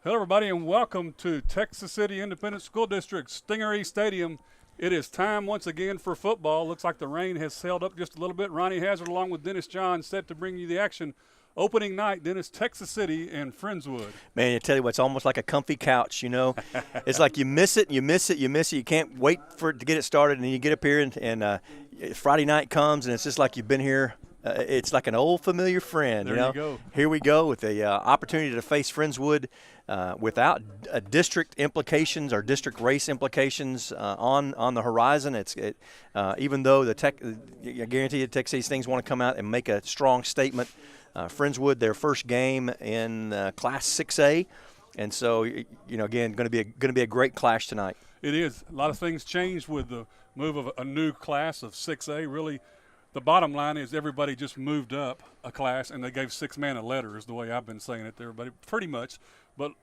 Hello, everybody, and welcome to Texas City Independent School District Stingery Stadium. It is time once again for football. Looks like the rain has sailed up just a little bit. Ronnie Hazard, along with Dennis John, set to bring you the action. Opening night, Dennis, Texas City and Friendswood. Man, I tell you what, it's almost like a comfy couch, It's like you miss it, you miss it, you miss it. You can't wait for it to get it started, and then you get up here, and Friday night comes, and it's just like you've been here. It's like an old familiar friend, There you go. Here we go with the opportunity to face Friendswood without district implications or district race implications on the horizon. Even though I guarantee you, Texas City things want to come out and make a strong statement. Friendswood, their first game in Class 6A, and so again, going to be a great clash tonight. It is. A lot of things changed with the move of a new class of 6A. Really, the bottom line is everybody just moved up a class, and they gave 6 man a letter, is the way I've been saying it to everybody, pretty much. But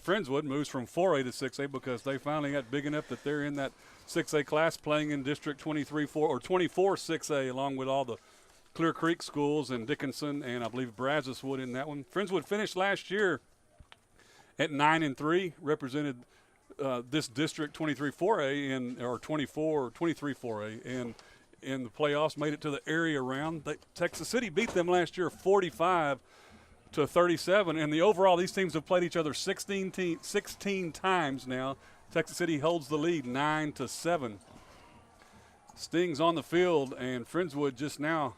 Friendswood moves from 4A to 6A because they finally got big enough that they're in that 6A class playing in District 23-4 or 24-6A, along with all the Clear Creek schools and Dickinson and I believe Brazos Wood in that one. Friendswood finished last year at 9-3, represented this district 23-4A or 23-4A in the playoffs, made it to the area round. Texas City beat them last year 45-37, and the overall these teams have played each other 16 times now. Texas City holds the lead 9-7. Sting's on the field, and Friendswood just now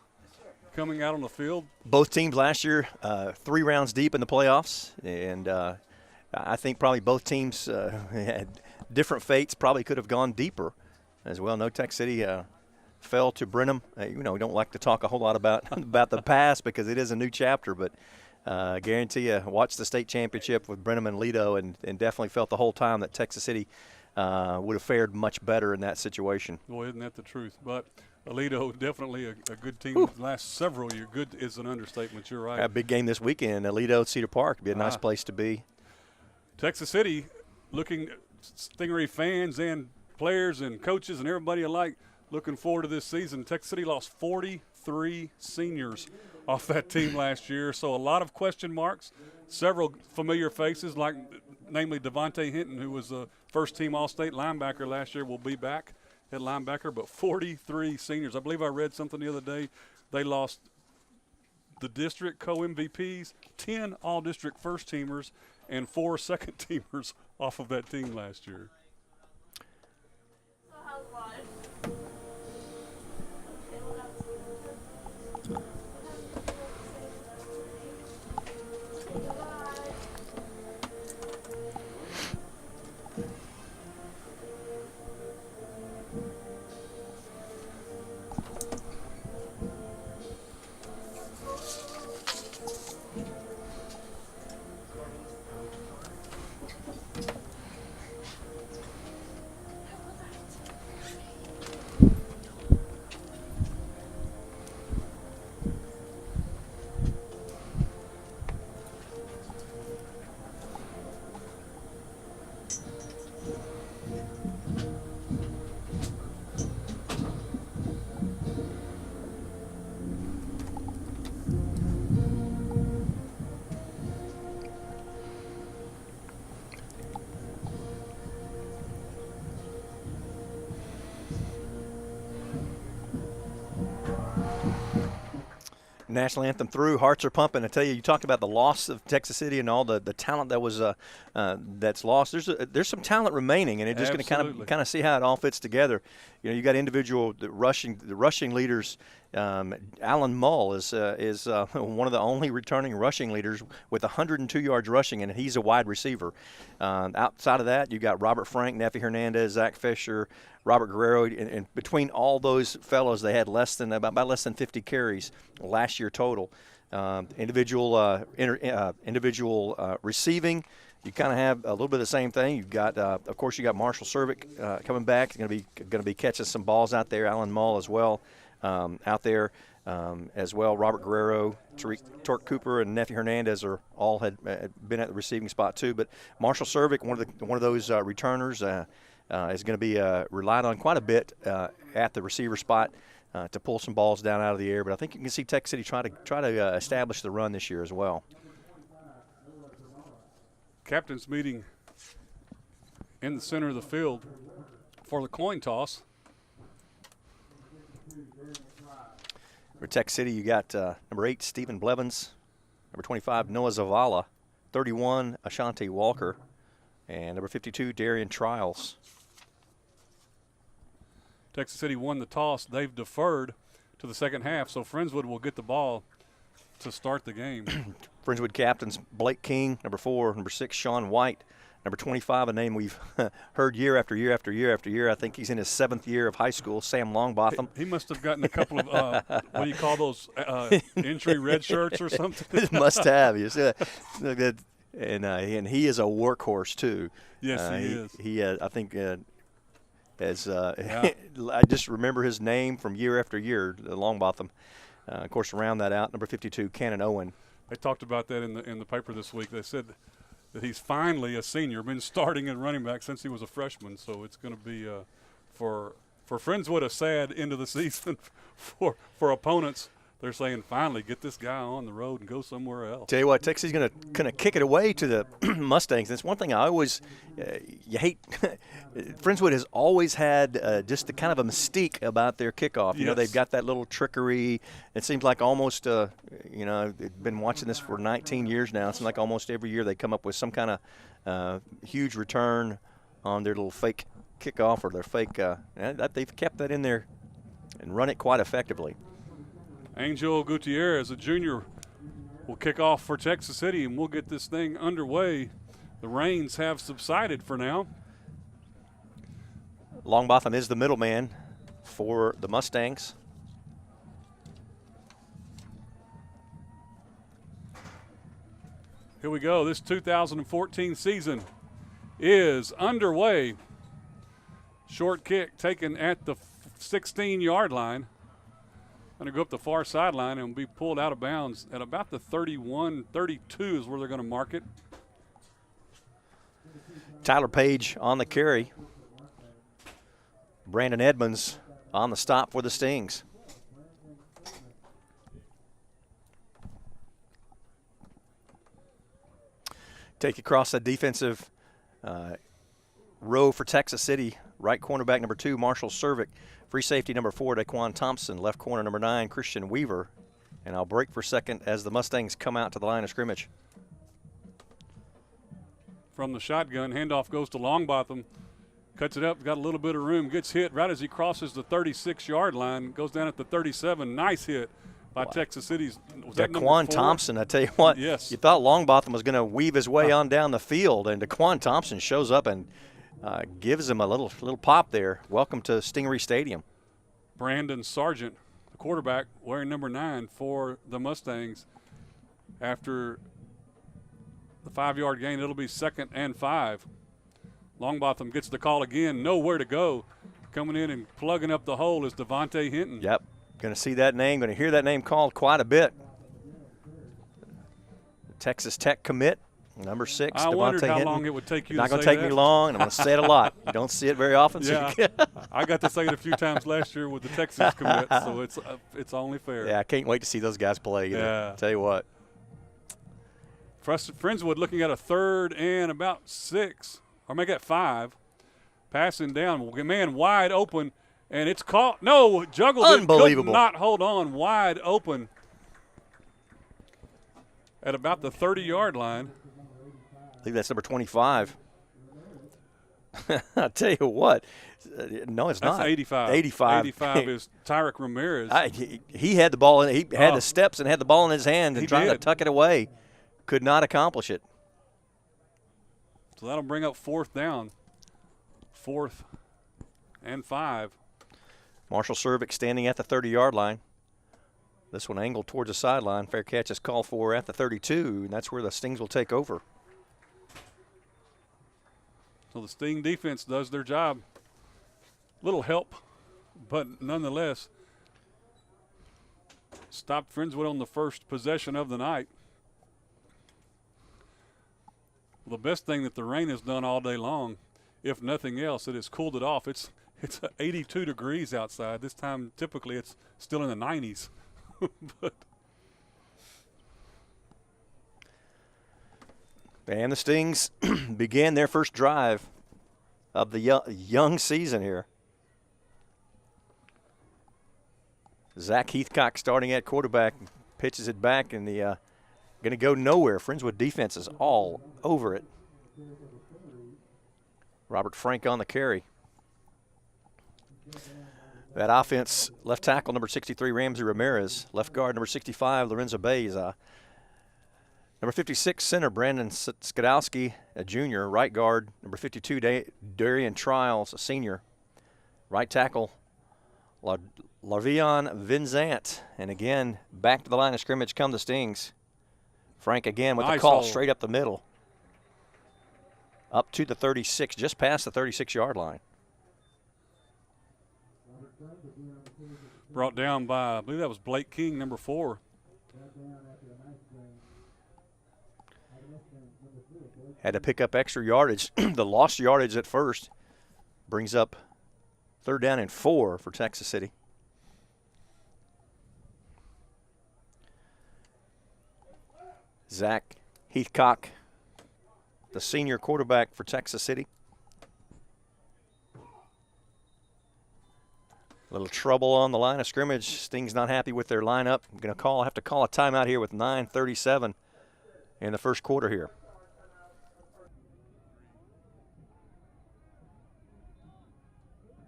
coming out on the field. Both teams last year 3 rounds deep in the playoffs, and I think probably both teams had different fates, probably could have gone deeper as well. No, Texas City fell to Brenham. We don't like to talk a whole lot about the past because it is a new chapter, but I guarantee you, watched the state championship with Brenham and Lido and definitely felt the whole time that Texas City would have fared much better in that situation. Boy, isn't that the truth? But Aledo, definitely a good team the last several years. Good is an understatement. You're right. A big game this weekend. Aledo, Cedar Park would be a nice place to be. Texas City, looking Stingery fans and players and coaches and everybody alike, looking forward to this season. Texas City lost 43 seniors off that team last year, so a lot of question marks. Several familiar faces, like namely Devontae Hinton, who was a first-team All-State linebacker last year, will be back at linebacker, but 43 seniors. I believe I read something the other day. They lost the district co-MVPs, 10 all-district first-teamers, and 4 second-teamers off of that team last year. National anthem through, hearts are pumping. I tell you, you talked about the loss of Texas City and all the talent that was that's lost. There's some talent remaining, and it's just going to kind of see how it all fits together. You got individual the rushing leaders. Alan Mull is one of the only returning rushing leaders with 102 yards rushing, and he's a wide receiver. Outside of that, you got Robert Frank, Neffy Hernandez, Zach Fisher, Robert Guerrero, and between all those fellows, they had about less than 50 carries last year total. Individual receiving, you kind of have a little bit of the same thing. You've got, of course, you got Marshall Cervic coming back. He's going to be catching some balls out there. Alan Mull as well out there as well. Robert Guerrero, Torque Cooper, and Neffy Hernandez all had been at the receiving spot too. But Marshall Cervic, one of those returners, is going to be relied on quite a bit at the receiver spot to pull some balls down out of the air. But I think you can see Texas City try to establish the run this year as well. captain's meeting in the center of the field for the coin toss. For Tech City, you got number 8, Stephen Blevins, number 25, Noah Zavala, 31, Ashanti Walker, and number 52, Darian Trials. Texas City won the toss. They've deferred to the second half, so Friendswood will get the ball to start the game. Friendswood captains Blake King, number 4, number 6, Sean White, number 25, a name we've heard year after year after year after year. I think he's in his 7th year of high school, Sam Longbotham. He must have gotten a couple of, what do you call those, entry red shirts or something? Must have. You see that? And he is a workhorse, too. Yes, he is. He I think, as Yeah. I just remember his name from year after year, Longbotham. Of course, round that out, number 52, Cannon Owen. They talked about that in the paper this week. They said that he's finally a senior, been starting at running back since he was a freshman. So it's going to be for Friendswood a sad end of the season. For opponents, they're saying finally get this guy on the road and go somewhere else. Tell you what, Texas is going to kind of kick it away to the Mustangs. That's one thing I always you hate. Friendswood has always had just the kind of a mystique about their kickoff. You know, they've got that little trickery. It seems like almost, you know, they've been watching this for 19 years now. It seems like almost every year they come up with some kind of huge return on their little fake kickoff or their fake. They've kept that in there and run it quite effectively. Angel Gutierrez, a junior, will kick off for Texas City, and we'll get this thing underway. The rains have subsided for now. Longbotham is the middleman for the Mustangs. Here we go. This 2014 season is underway. Short kick taken at the 16-yard line. Going to go up the far sideline and be pulled out of bounds at about the 31, 32 is where they're going to mark it. Tyler Page on the carry. Brandon Edmonds on the stop for the Stings. Take across the defensive row for Texas City. Right cornerback number 2, Marshall Cervic. Free safety number 4, Daquan Thompson. Left corner number 9, Christian Weaver. And I'll break for a second as the Mustangs come out to the line of scrimmage. From the shotgun, handoff goes to Longbotham. Cuts it up, got a little bit of room. Gets hit right as he crosses the 36-yard line. Goes down at the 37. Nice hit by Texas City's. Was that Daquan Thompson, I tell you what. Yes. You thought Longbotham was going to weave his way on down the field, and Daquan Thompson shows up and gives him a little pop there. Welcome to Stingery Stadium. Brandon Sargent, the quarterback, wearing number 9 for the Mustangs. After the 5-yard gain, it'll be 2nd and 5. Longbotham gets the call again, nowhere to go. Coming in and plugging up the hole is Devontae Hinton. Yep, going to see that name, going to hear that name called quite a bit. The Texas Tech commit. Number 6, I Devontae wondered how Hinton. long it would take you Not to going say to take that. me long, and I'm going to say it a lot. You don't see it very often. Yeah, So I got to say it a few times last year with the Texas commit, so it's only fair. yeah, I can't wait to see those guys play either. Yeah. Tell you what. Friendswood looking at a 3rd and about 6, or make it 5. Passing down, man wide open, and it's caught. No, juggled it. Unbelievable. Could not hold on, wide open at about the 30-yard line. I believe that's number 25. I'll tell you what. No, it's That's not. 85. 85. 85 is Tyrek Ramirez. He had the ball. He had the steps and had the ball in his hand and He trying to did. tuck it away. Could not accomplish it. So that'll bring up 4th down. 4th and 5. Marshall Cervic standing at the 30-yard line. This one angled towards the sideline. Fair catch is called for at the 32, and that's where the Stings will take over. So the Sting defense does their job. Little help, but nonetheless, stopped Friendswood on the first possession of the night. Well, the best thing that the rain has done all day long, if nothing else, it has cooled it off. It's 82 degrees outside. This time, typically, it's still in the 90s. But And the Stings began their first drive of the young season here. Zach Heathcock starting at quarterback, pitches it back, and the going to go nowhere. Friendswood defense is all over it. Robert Frank on the carry. That offense, left tackle number 63, Ramsey Ramirez. Left guard number 65, Lorenzo Bays. Number 56, center Brandon Skadowski, a junior. Right guard number 52, Darian Trials, a senior. Right tackle Lavion Vinzant. And again, back to the line of scrimmage come the Stings. Frank again with the call straight up the middle. Up to the 36, just past the 36-yard line. Brought down by, I believe that was Blake King, number 4. Had to pick up extra yardage. The lost yardage at first brings up 3rd down and 4 for Texas City. Zach Heathcock, the senior quarterback for Texas City. A little trouble on the line of scrimmage. Sting's not happy with their lineup. I'm going to have to call a timeout here with 9:37 in the first quarter here.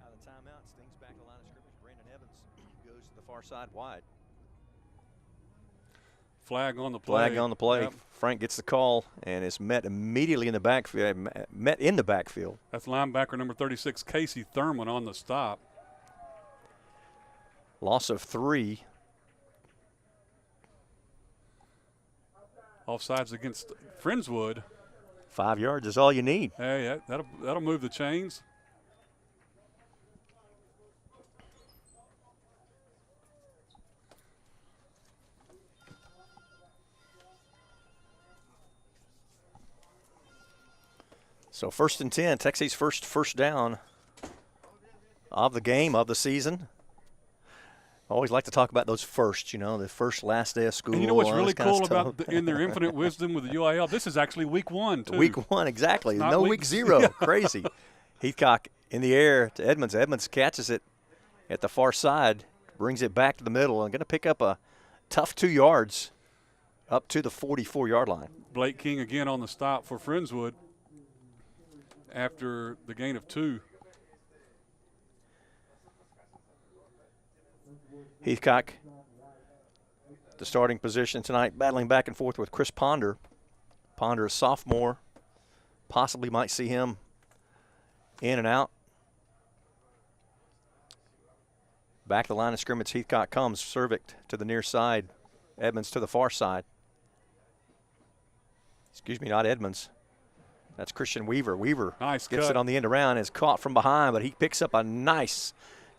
Out of the timeout, Sting's back to the line of scrimmage. Brandon Evans goes to the far side wide. Flag on the play. Flag on the play. Yep. Frank gets the call and is met immediately in the backfield. That's linebacker number 36, Casey Thurman, on the stop. Loss of 3. Offsides against Friendswood. 5 yards is all you need. Hey, that'll move the chains. So 1st and 10, Texas first down of the game, of the season. I always like to talk about those firsts, the first last day of school. And you know what's really cool about in their infinite wisdom with the UIL? This is actually week 1, too. Week 1, exactly. No week 0. Crazy. Heathcock in the air to Edmonds. Edmonds catches it at the far side, brings it back to the middle, and going to pick up a tough 2 yards up to the 44-yard line. Blake King again on the stop for Friendswood after the gain of 2. Heathcock, the starting position tonight, battling back and forth with Chris Ponder. Ponder, a sophomore. Possibly might see him in and out. Back to the line of scrimmage, Heathcock comes. Cervic to the near side. Edmonds to the far side. Excuse me, not Edmonds. That's Christian Weaver. Weaver gets it on the end around, is caught from behind, but he picks up a nice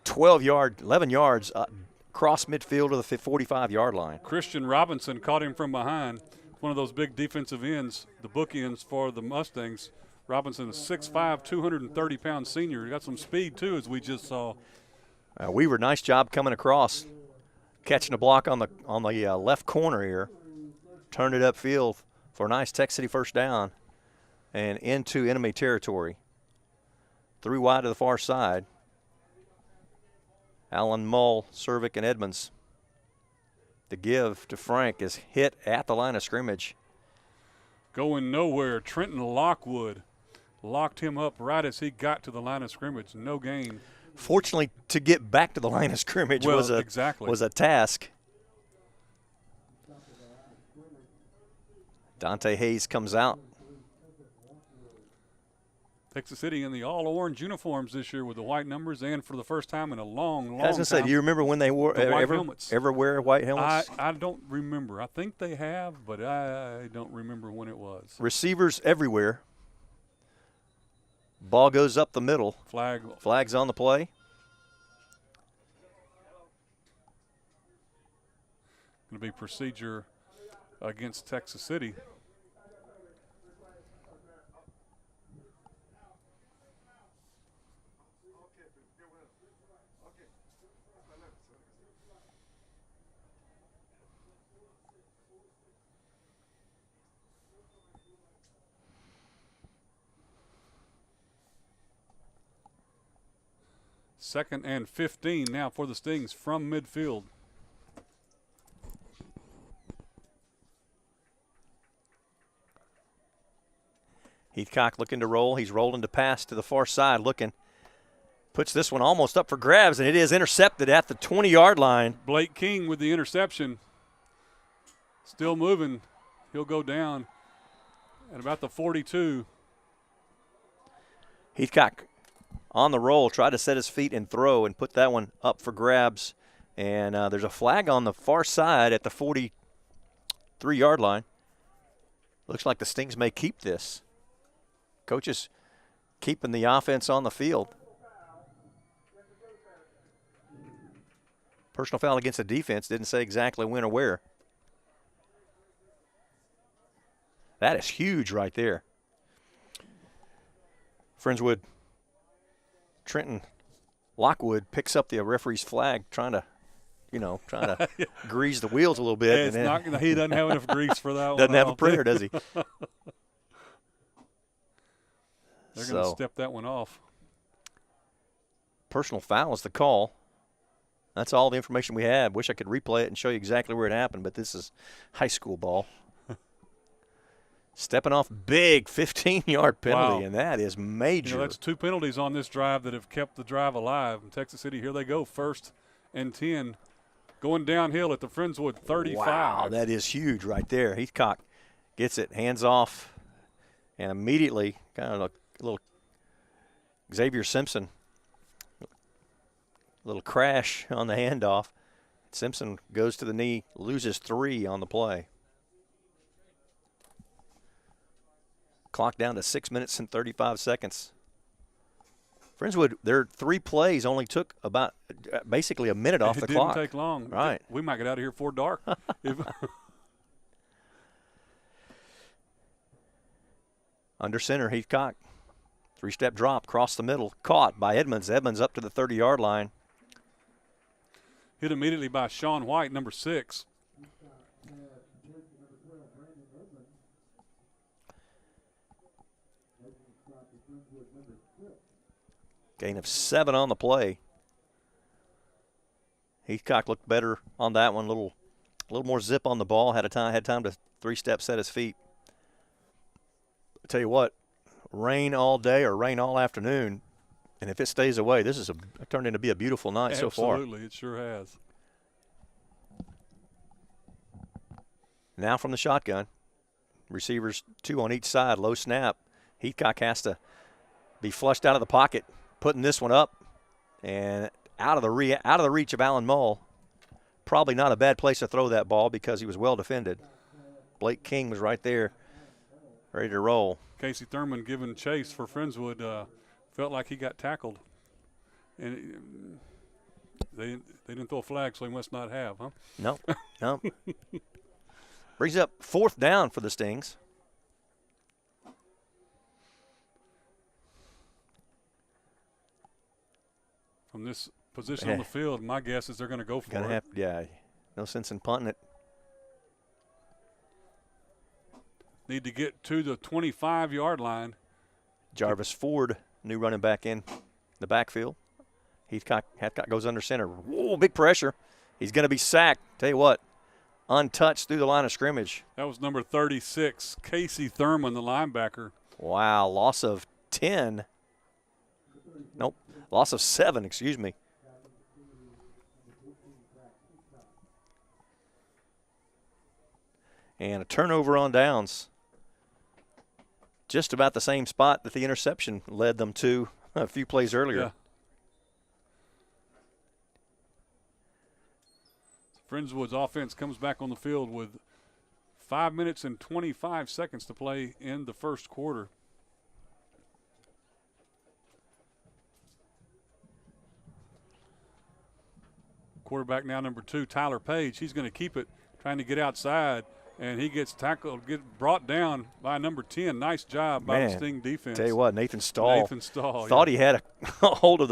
11 yards cross midfield to the 45-yard line. Christian Robinson caught him from behind. One of those big defensive ends, the bookends for the Mustangs. Robinson is 6'5", 230-pound senior. He got some speed, too, as we just saw. Weaver, nice job coming across, catching a block on the left corner here. Turned it upfield for a nice Texas City first down and into enemy territory. 3 wide to the far side. Allen, Mull, Cervic, and Edmonds. The give to Frank is hit at the line of scrimmage. Going nowhere. Trenton Lockwood locked him up right as he got to the line of scrimmage. No gain. Fortunately, to get back to the line of scrimmage was a task. Dante Hayes comes out. Texas City in the all-orange uniforms this year with the white numbers, and for the first time in a long time. I was going to say, do you remember when they wore white helmets? Ever wear white helmets? I don't remember. I think they have, but I don't remember when it was. Receivers everywhere. Ball goes up the middle. Flag's on the play. Going to be procedure against Texas City. 2nd and 15 now for the Stings from midfield. Heathcock looking to roll. He's rolling to pass to the far side, looking. Puts this one almost up for grabs, and it is intercepted at the 20-yard line. Blake King with the interception. Still moving. He'll go down at about the 42. Heathcock on the roll, tried to set his feet and throw and put that one up for grabs. And there's a flag on the far side at the 43-yard line. Looks like the Stings may keep this. Coaches keeping the offense on the field. Personal foul against the defense. Didn't say exactly when or where. That is huge right there. Friendswood, Trenton Lockwood picks up the referee's flag, trying to grease the wheels a little bit. He doesn't have enough grease for that one. Doesn't have a prayer, does he? They're going to step that one off. Personal foul is the call. That's all the information we have. Wish I could replay it and show you exactly where it happened, but this is high school ball. Stepping off big 15-yard penalty, wow. And that is major. That's 2 penalties on this drive that have kept the drive alive. In Texas City, here they go, 1st and 10. Going downhill at the Friendswood 35. Wow, that is huge right there. Heathcock gets it, hands off, and immediately kind of a little Xavier Simpson, little crash on the handoff. Simpson goes to the knee, loses 3 on the play. Clock down to 6 minutes and 35 seconds. Friendswood, their 3 plays only took about basically a minute off the clock. It didn't take long. Right. We might get out of here before dark. Under center, Heathcock. 3-step drop, across the middle, caught by Edmonds. Edmonds up to the 30-yard line. Hit immediately by Sean White, number 6. Gain of 7 on the play. Heathcock looked better on that one. A little more zip on the ball. Had time to 3-step set his feet. I tell you what, rain all day or rain all afternoon, and if it stays away, this is turned into be a beautiful night so far. Absolutely, it sure has. Now from the shotgun, receivers 2 on each side. Low snap. Heathcock has to be flushed out of the pocket. Putting this one up and out of the reach of Alan Mull. Probably not a bad place to throw that ball because he was well defended. Blake King was right there, ready to roll. Casey Thurman giving chase for Friendswood. Felt like he got tackled, and they didn't throw a flag, so he must not have, huh? No. Brings up 4th down for the Stings. From this position on the field, my guess is they're going to go for it. Yeah, no sense in punting it. Need to get to the 25-yard line. Jarvis Ford, new running back in the backfield. Heathcock goes under center. Whoa, big pressure. He's going to be sacked. Tell you what, untouched through the line of scrimmage. That was number 36, Casey Thurman, the linebacker. Wow, loss of 10. Nope. Loss of 7, excuse me. And a turnover on downs. Just about the same spot that the interception led them to a few plays earlier. Yeah. Friendswood's offense comes back on the field with 5 minutes and 25 seconds to play in the first quarter. Quarterback now, number 2, Tyler Page. He's going to keep it, trying to get outside, and he gets tackled, brought down by number 10. Nice job by the Sting defense. Tell you what, Nathan Stahl thought he yeah. had a hold of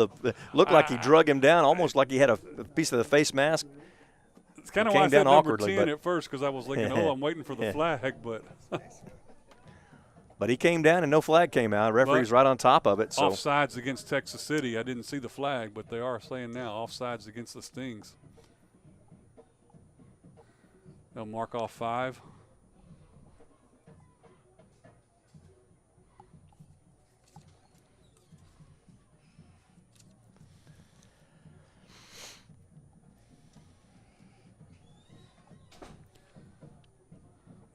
looked like he drug him down, almost like he had a piece of the face mask. It's kind of why I said number 10 at first, because I was looking, I'm waiting for the flag, but But he came down and no flag came out. Referee's right on top of it. So offsides against Texas City. I didn't see the flag, but they are saying now offsides against the Stings. They'll mark off 5.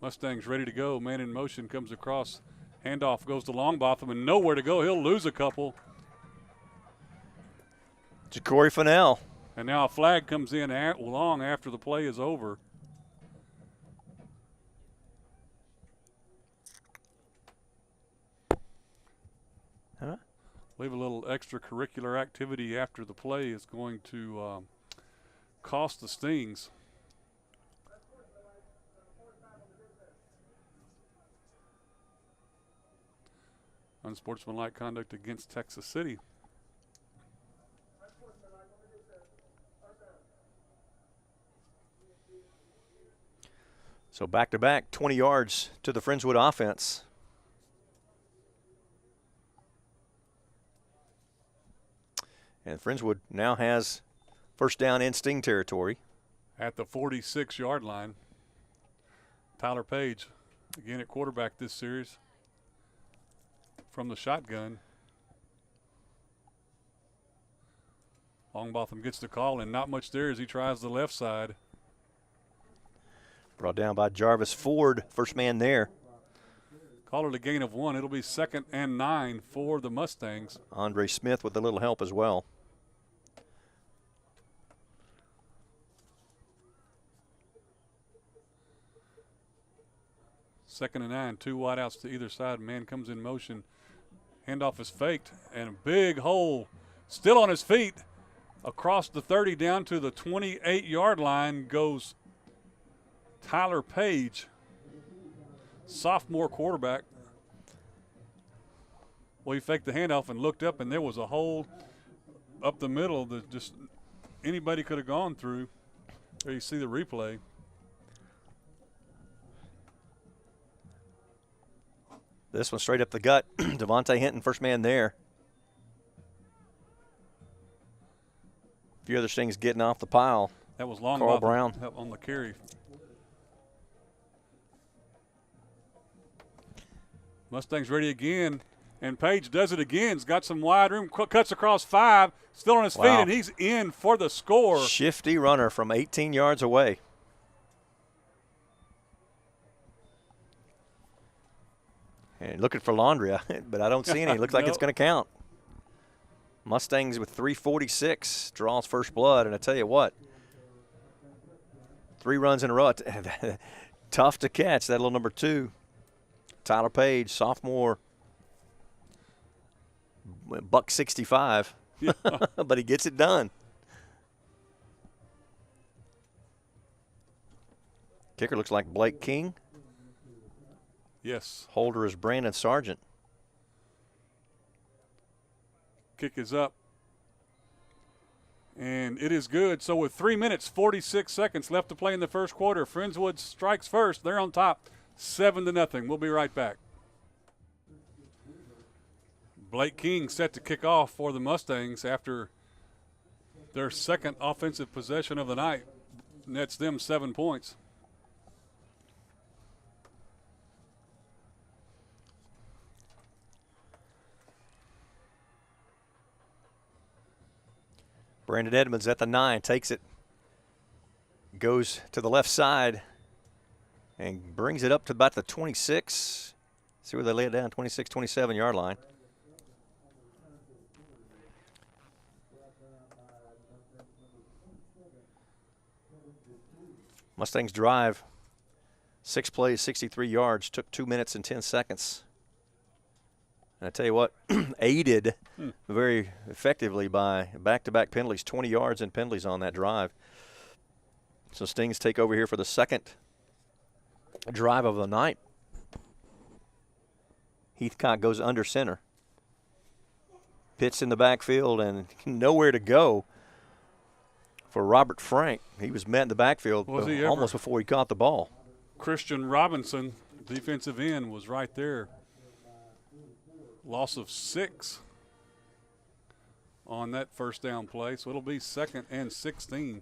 Mustang's ready to go. Man in motion comes across. Handoff goes to Longbotham and nowhere to go. He'll lose a couple. Ja'Cory Fennell. And now a flag comes in long after the play is over. I believe a little extracurricular activity after the play is going to cost the Stings. Unsportsmanlike conduct against Texas City. So back-to-back, 20 yards to the Friendswood offense. And Friendswood now has first down in Sting territory. At the 46-yard line. Tyler Page, again at quarterback this series. From the shotgun. Longbotham gets the call, and not much there as he tries the left side. Brought down by Jarvis Ford, first man there. Call it a gain of 1. It'll be 2nd and 9 for the Mustangs. Andre Smith with a little help as well. Second and 9, 2 wideouts to either side. Man comes in motion. Handoff is faked, and a big hole. Still on his feet. Across the 30 down to the 28-yard line goes Tyler Page, sophomore quarterback. Well, he faked the handoff and looked up, and there was a hole up the middle that just anybody could have gone through. There you see the replay. This one straight up the gut. Devontae Hinton, first man there. A few other things getting off the pile. That was long. Carl Brown on the carry. Mustangs ready again, and Page does it again. He's got some wide room, cuts across 5, still on his feet, and he's in for the score. Shifty runner from 18 yards away. And looking for Laundria, but I don't see any. It looks like it's going to count. Mustangs with 3:46 draws first blood, and I tell you what, 3 runs in a row. Tough to catch, that little number 2. Tyler Page, sophomore, $165, yeah. But he gets it done. Kicker looks like Blake King. Yes. Holder is Brandon Sargent. Kick is up. And it is good. So with 3 minutes, 46 seconds left to play in the first quarter, Friendswood strikes first. They're on top, 7-0. We'll be right back. Blake King set to kick off for the Mustangs after their second offensive possession of the night. Nets them 7 points. Brandon Edmonds at the 9, takes it, goes to the left side, and brings it up to about the 26. See where they lay it down, 26, 27-yard line. Mustangs drive, 6 plays, 63 yards, took 2 minutes and 10 seconds. And I tell you what, aided very effectively by back-to-back penalties, 20 yards in penalties on that drive. So Stings take over here for the second drive of the night. Heathcock goes under center. Pitch in the backfield and nowhere to go for Robert Frank. He was met in the backfield before he caught the ball. Christian Robinson, defensive end, was right there. Loss of 6 on that first down play, so it'll be 2nd and 16.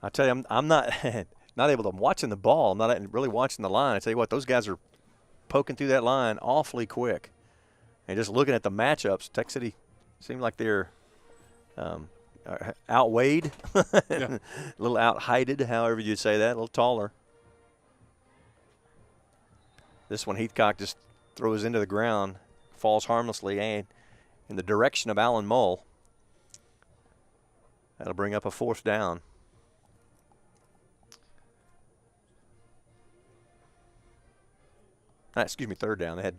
I tell you, I'm not not able to. I'm watching the ball. I'm not really watching the line. I tell you what, those guys are poking through that line awfully quick. And just looking at the matchups, Tech City seemed like they're outweighed, a little out-heighted, however you'd say that, a little taller. This one, Heathcock just throws into the ground, falls harmlessly, and in the direction of Alan Mull. That'll bring up a 4th down. Excuse me, 3rd down. They had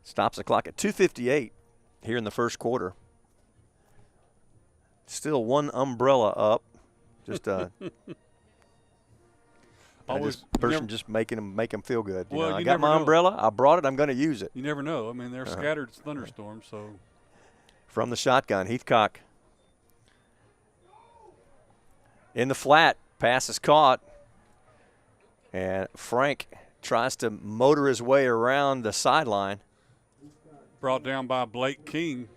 stops the clock at 2:58 here in the first quarter. Still one umbrella up. Just just make them feel good. Well, I got my umbrella. I brought it. I'm going to use it. You never know. I mean, they're scattered thunderstorms. So from the shotgun, Heathcock in the flat. Pass is caught, and Frank tries to motor his way around the sideline. Brought down by Blake King.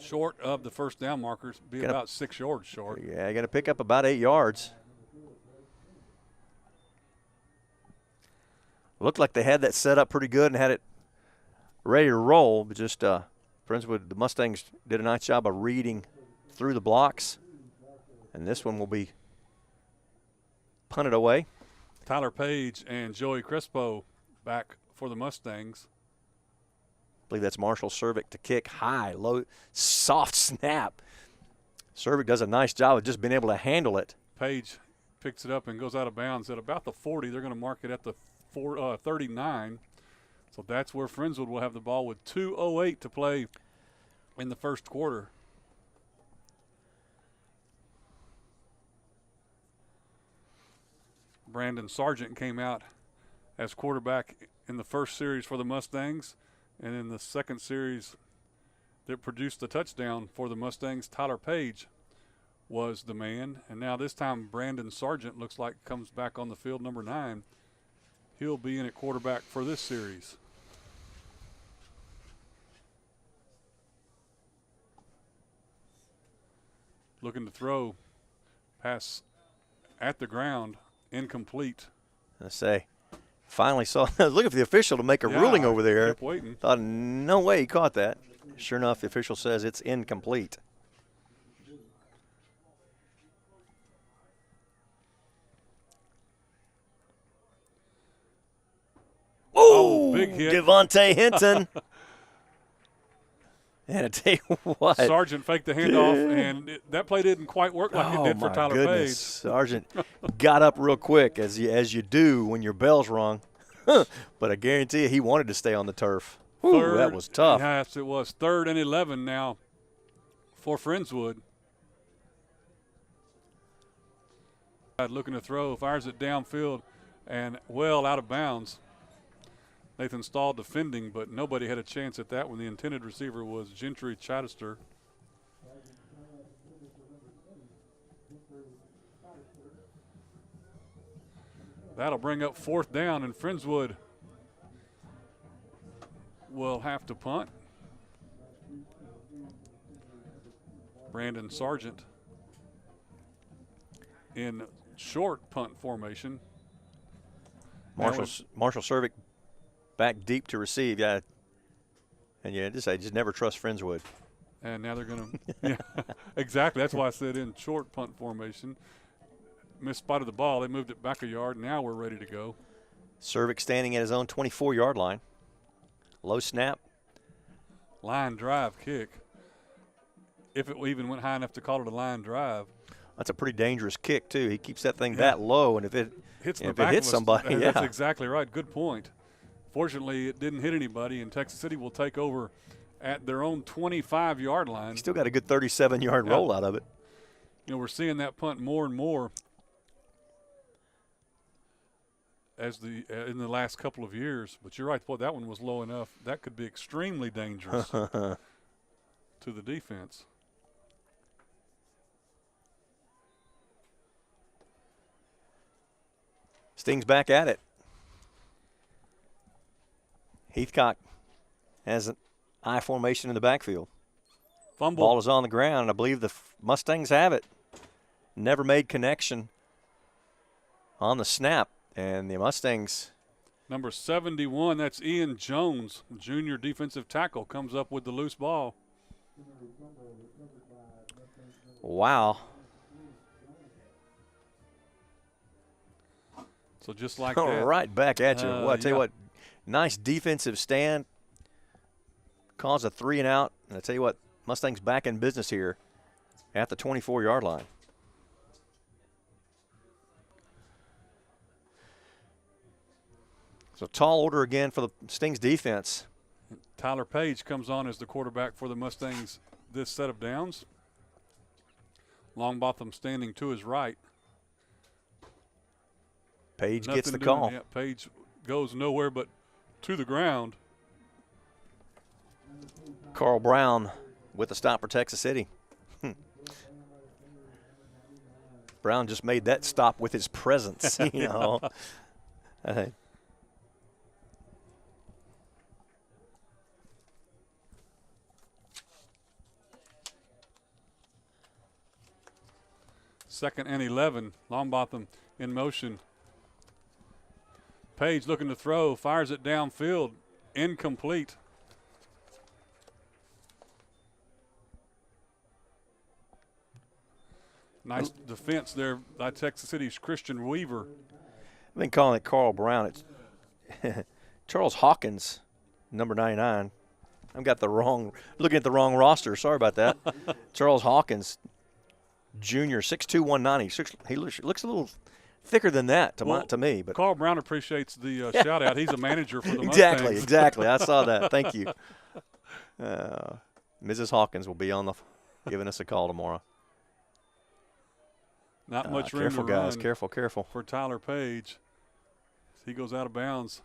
Short of the first down markers, about 6 yards short. Yeah, got to pick up about 8 yards. Looked like they had that set up pretty good and had it ready to roll, but just Friendswood, the Mustangs did a nice job of reading through the blocks. And this one will be punted away. Tyler Page and Joey Crespo back for the Mustangs. I believe that's Marshall Cervic to kick high, low, soft snap. Cervic does a nice job of just being able to handle it. Page picks it up and goes out of bounds at about the 40. They're going to mark it at the 39. So that's where Friendswood will have the ball with 2:08 to play in the first quarter. Brandon Sargent came out as quarterback in the first series for the Mustangs, and in the second series that produced the touchdown for the Mustangs, Tyler Page was the man. And now this time Brandon Sargent looks like comes back on the field, number 9. He'll be in at quarterback for this series. Looking to throw. Pass at the ground. Incomplete. I say, finally saw, looking for the official to make a ruling over there. Kept waiting. Thought, no way he caught that. Sure enough, the official says it's incomplete. Oh, big hit. Devontae Hinton. And I tell you what. Sargent faked the handoff, and that play didn't quite work like it did for Tyler Page. Sargent got up real quick, as you do when your bell's rung. But I guarantee you he wanted to stay on the turf. Ooh, that was tough. Yes, it was. 3rd and 11 now for Friendswood. Looking to throw, fires it downfield, and well out of bounds. Nathan Stahl defending, but nobody had a chance at that when the intended receiver was Gentry Chadester. That'll bring up 4th down, and Friendswood will have to punt. Brandon Sargent in short punt formation. Marshall Cervic back deep to receive, yeah. And just never trust Friendswood. And now they're going to, yeah, exactly. That's why I said in short punt formation. Misspotted the ball. They moved it back a yard. Now we're ready to go. Cervic standing at his own 24-yard line. Low snap. Line drive kick. If it even went high enough to call it a line drive. That's a pretty dangerous kick, too. He keeps that thing that low, and if it hits somebody, That's exactly right. Good point. Fortunately, it didn't hit anybody, and Texas City will take over at their own 25-yard line. He still got a good 37-yard roll out of it. You know, we're seeing that punt more and more as in the last couple of years. But you're right, boy, that one was low enough. That could be extremely dangerous to the defense. Stings back at it. Heathcock has an I formation in the backfield. Fumble. Ball is on the ground, and I believe the Mustangs have it. Never made connection on the snap, and the Mustangs. Number 71, that's Ian Jones, junior defensive tackle, comes up with the loose ball. Wow. So just like that. Right back at you. Well, I tell you yeah. what, nice defensive stand. Calls a 3 and out. And I tell you what, Mustangs back in business here at the 24-yard line. So tall order again for the Stings defense. Tyler Page comes on as the quarterback for the Mustangs this set of downs. Longbotham standing to his right. Page Nothing gets the doing. call. Yeah, Page goes nowhere but to the ground. Carl Brown with the stop for Texas City. Brown just made that stop with his presence, you know. Second and 11. Longbotham in motion. Page looking to throw, fires it downfield, incomplete. Nice defense there by Texas City's Christian Weaver. I've been calling it Carl Brown. It's Charles Hawkins, number 99. I've got looking at the wrong roster. Sorry about that. Charles Hawkins, junior, 6'2", 190. He looks a little thicker than that to me. But Carl Brown appreciates the shout out. He's a manager for the Mustangs. Exactly. I saw that. Thank you. Mrs. Hawkins will be giving us a call tomorrow. Not much room careful, to run. Guys. Careful. For Tyler Page. He goes out of bounds.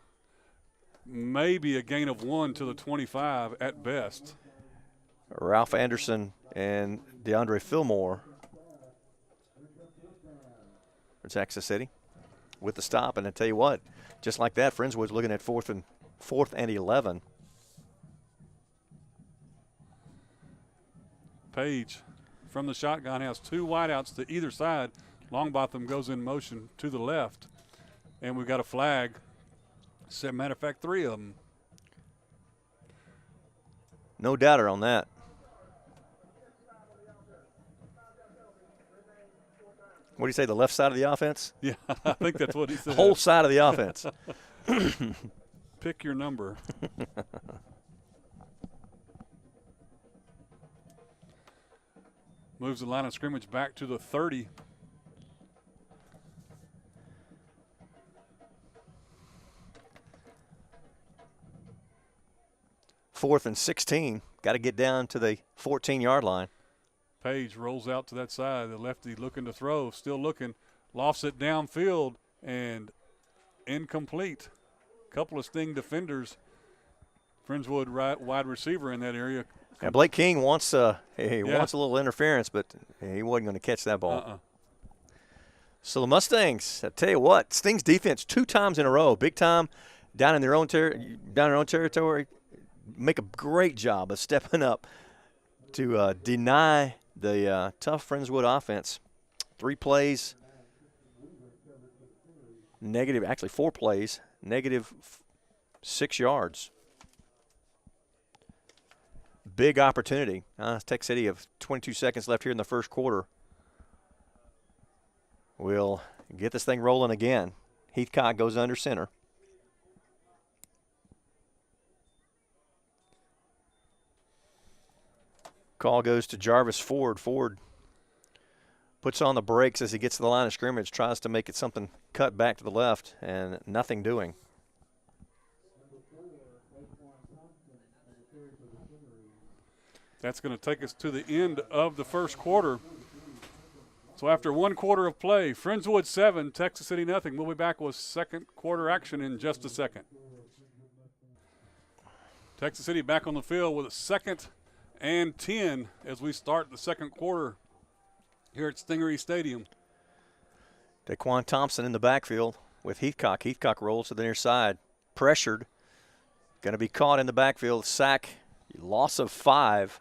Maybe a gain of 1 to the 25 at best. Ralph Anderson and DeAndre Fillmore for Texas City with the stop. And I tell you what, just like that, Friendswood's looking at fourth and 11. Page from the shotgun has 2 wideouts to either side. Longbotham goes in motion to the left. And we've got a flag. Matter of fact, 3 of them. No doubter on that. What do you say, the left side of the offense? Yeah, I think that's what he said. Whole side of the offense. Pick your number. Moves the line of scrimmage back to the 30. Fourth and 16. Got to get down to the 14-yard line. Page rolls out to that side. The lefty looking to throw, still looking. Lofts it downfield and incomplete. Couple of Sting defenders. Friendswood wide receiver in that area. Yeah, Blake King wants wants a little interference, but he wasn't going to catch that ball. So the Mustangs, I tell you what, Sting's defense 2 times in a row, big time, down in their own territory, make a great job of stepping up to deny the tough Friendswood offense. 3 plays, negative, actually 4 plays, negative 6 yards. Big opportunity. Tech City have 22 seconds left here in the first quarter. We'll get this thing rolling again. Heathcock goes under center. Call goes to Jarvis Ford. Ford puts on the brakes as he gets to the line of scrimmage, tries to make it something cut back to the left, and nothing doing. That's going to take us to the end of the first quarter. So after 1 quarter of play, Friendswood 7, Texas City nothing. We'll be back with second quarter action in just a second. Texas City back on the field with a 2nd and 10 as we start the second quarter here at Stingery Stadium. Daquan Thompson in the backfield with Heathcock. Heathcock rolls to the near side, pressured. Going to be caught in the backfield. Sack, loss of 5.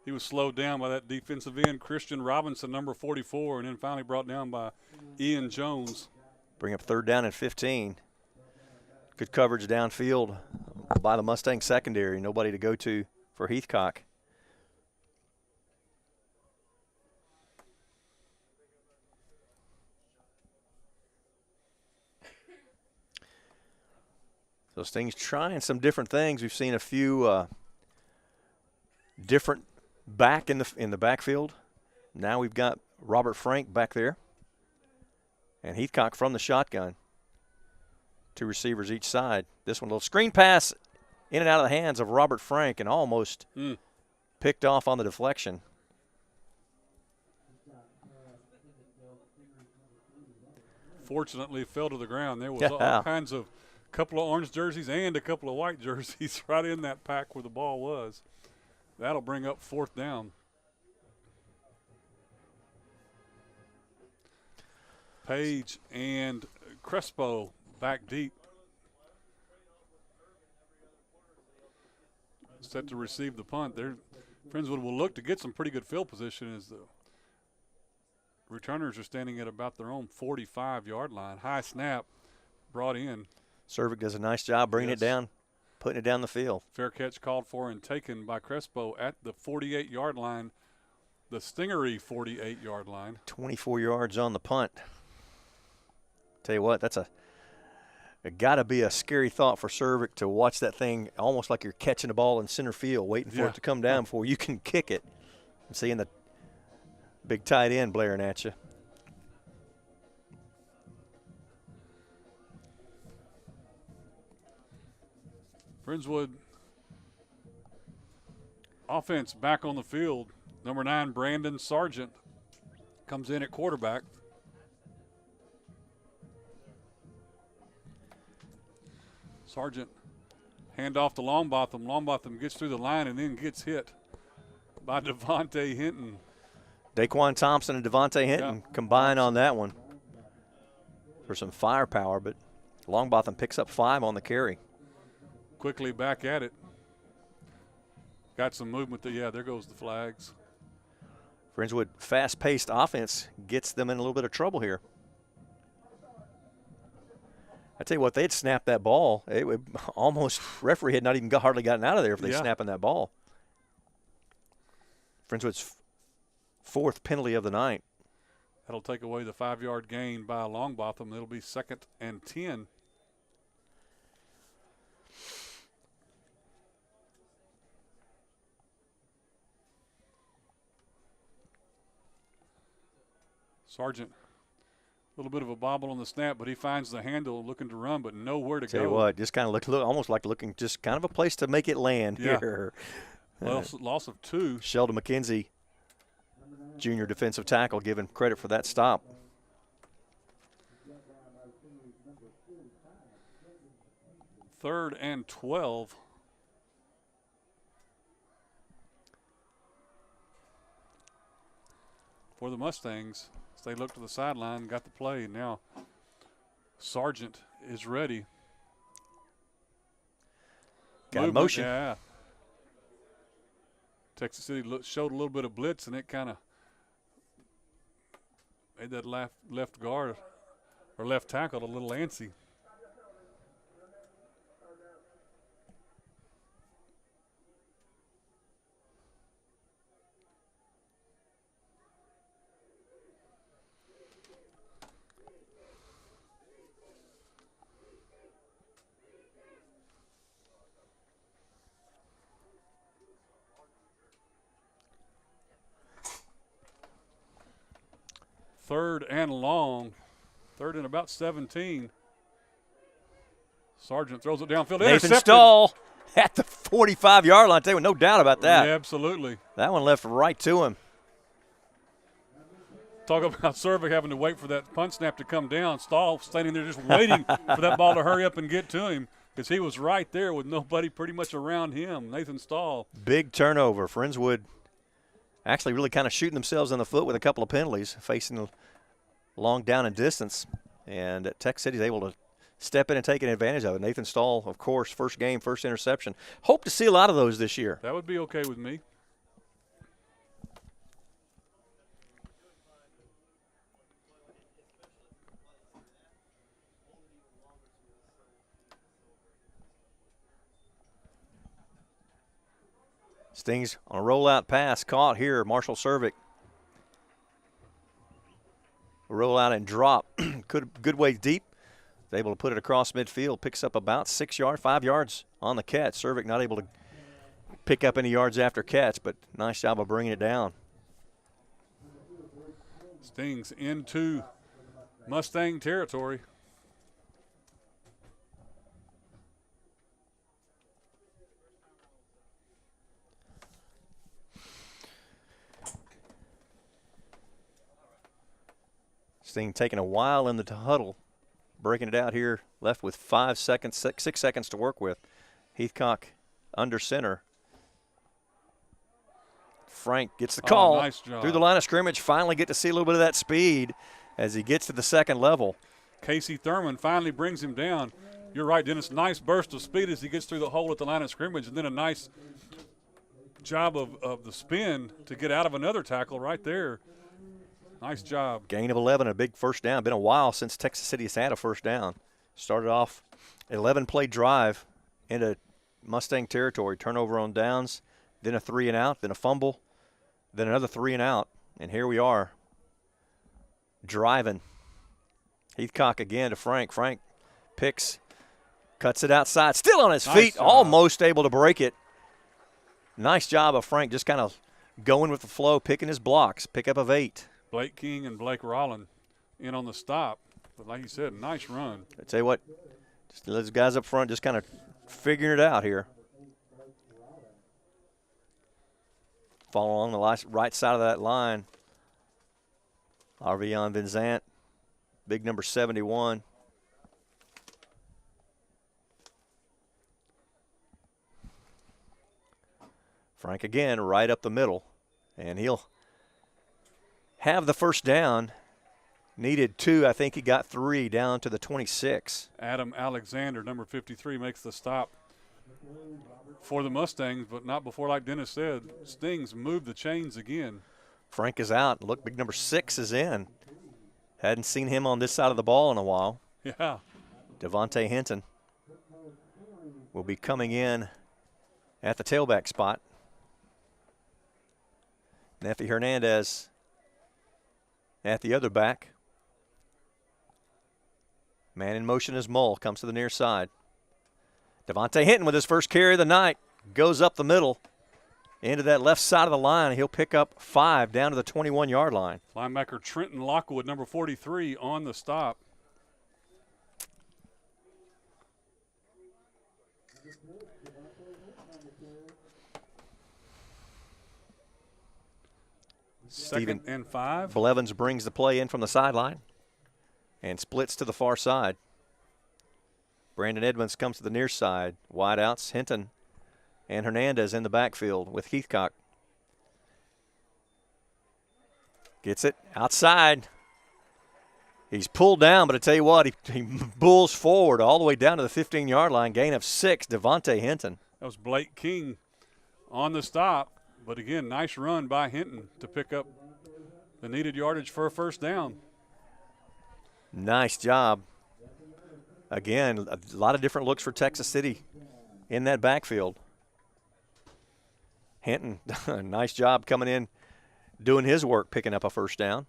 He was slowed down by that defensive end, Christian Robinson, number 44, and then finally brought down by Ian Jones. Bring up 3rd down and 15. Good coverage downfield by the Mustang secondary. Nobody to go to for Heathcock. So Sting's trying some different things. We've seen a few different back in the backfield. Now we've got Robert Frank back there, and Heathcock from the shotgun. 2 receivers each side. This one, a little screen pass in and out of the hands of Robert Frank, and almost picked off on the deflection. Fortunately, fell to the ground. There was all kinds of couple of orange jerseys and a couple of white jerseys right in that pack where the ball was. That'll bring up 4th down. Page and Crespo back deep. Set to receive the punt. Friendswood will look to get some pretty good field position as the returners are standing at about their own 45-yard line. High snap brought in. Cervic does a nice job bringing it down, putting it down the field. Fair catch called for and taken by Crespo at the 48-yard line, the Stingery 48-yard line. 24 yards on the punt. Tell you what, that's got to be a scary thought for Cervic to watch that thing almost like you're catching a ball in center field, waiting for it to come down before you can kick it. I'm seeing the big tight end blaring at you. Friendswood offense back on the field. Number 9, Brandon Sargent, comes in at quarterback. Sargent hand off to Longbotham. Longbotham gets through the line and then gets hit by Devontae Hinton. Daquan Thompson and Devontae Hinton combine on that one for some firepower, but Longbotham picks up 5 on the carry. Quickly back at it. Got some movement there. There goes the flags. Friendswood fast-paced offense gets them in a little bit of trouble here. I tell you what, they'd snapped that ball. It would almost, referee had not even hardly gotten out of there if they snapping that ball. Friendswood's 4th penalty of the night. That'll take away the 5-yard gain by Longbotham. It'll be 2nd and 10. Sargent, a little bit of a bobble on the snap, but he finds the handle looking to run, but nowhere to go. Tell you what, just kind of look almost like looking just kind of a place to make it land here. Loss of 2. Sheldon McKenzie, junior defensive tackle, given credit for that stop. Third and 12. For the Mustangs. They look to the sideline, got the play. Now Sargent is ready. Got motion. Yeah. Texas City showed a little bit of blitz, and it kind of made that left guard or left tackle a little antsy. Third and long. Third and about 17. Sargent throws it downfield. Nathan Stahl at the 45-yard line. Tell you, no doubt about that. Yeah, absolutely. That one left right to him. Talk about Cervic having to wait for that punt snap to come down. Stahl standing there just waiting for that ball to hurry up and get to him because he was right there with nobody pretty much around him. Nathan Stahl. Big turnover. Friendswood actually really kind of shooting themselves in the foot with a couple of penalties, facing a long down and distance. And Tech City's able to step in and taking advantage of it. Nathan Stahl, of course, first game, first interception. Hope to see a lot of those this year. That would be okay with me. Stings on a rollout pass caught here. Marshall Cervic. Roll out and drop. Good way deep. Able to put it across midfield. Picks up about 5 yards on the catch. Cervic not able to pick up any yards after catch, but nice job of bringing it down. Stings into Mustang territory. Sting taking a while in the huddle, breaking it out here, left with 6 seconds to work with. Heathcock under center. Frank gets the call. Nice job. Through the line of scrimmage, finally get to see a little bit of that speed as he gets to the second level. Casey Thurman finally brings him down. You're right, Dennis. Nice burst of speed as he gets through the hole at the line of scrimmage, and then a nice job of the spin to get out of another tackle right there. Nice job. Gain of 11, a big first down. Been a while since Texas City has had a first down. Started off 11-play drive into Mustang territory. Turnover on downs, then a 3 and out, then a fumble, then another 3 and out. And here we are driving. Heathcock again to Frank. Frank picks, cuts it outside. Still on his feet, almost able to break it. Nice job of Frank just kind of going with the flow, picking his blocks. Pickup of 8. Blake King and Blake Rollin in on the stop. But like you said, nice run. I tell you what, just those guys up front just kind of figuring it out here. Fall along the right side of that line. Arvion Vinzant, big number 71. Frank again right up the middle, and he'll have the first down. Needed 2. I think he got 3 down to the 26. Adam Alexander, number 53, makes the stop for the Mustangs, but not before, like Dennis said, Stings moved the chains again. Frank is out. Look, big number 6 is in. Hadn't seen him on this side of the ball in a while. Yeah. Devontae Hinton will be coming in at the tailback spot. Neffy Hernandez at the other back. Man in motion is Mull. Comes to the near side. Devontae Hinton with his first carry of the night. Goes up the middle into that left side of the line. He'll pick up 5 down to the 21-yard line. Linebacker Trenton Lockwood, number 43, on the stop. Second and 5. Blevins brings the play in from the sideline and splits to the far side. Brandon Edmonds comes to the near side. Wide outs, Hinton and Hernandez in the backfield with Heathcock. Gets it outside. He's pulled down, but I tell you what, he bulls forward all the way down to the 15-yard line. Gain of 6, Devontae Hinton. That was Blake King on the stop. But again, nice run by Hinton to pick up the needed yardage for a first down. Nice job. Again, a lot of different looks for Texas City in that backfield. Hinton, nice job coming in, doing his work, picking up a first down.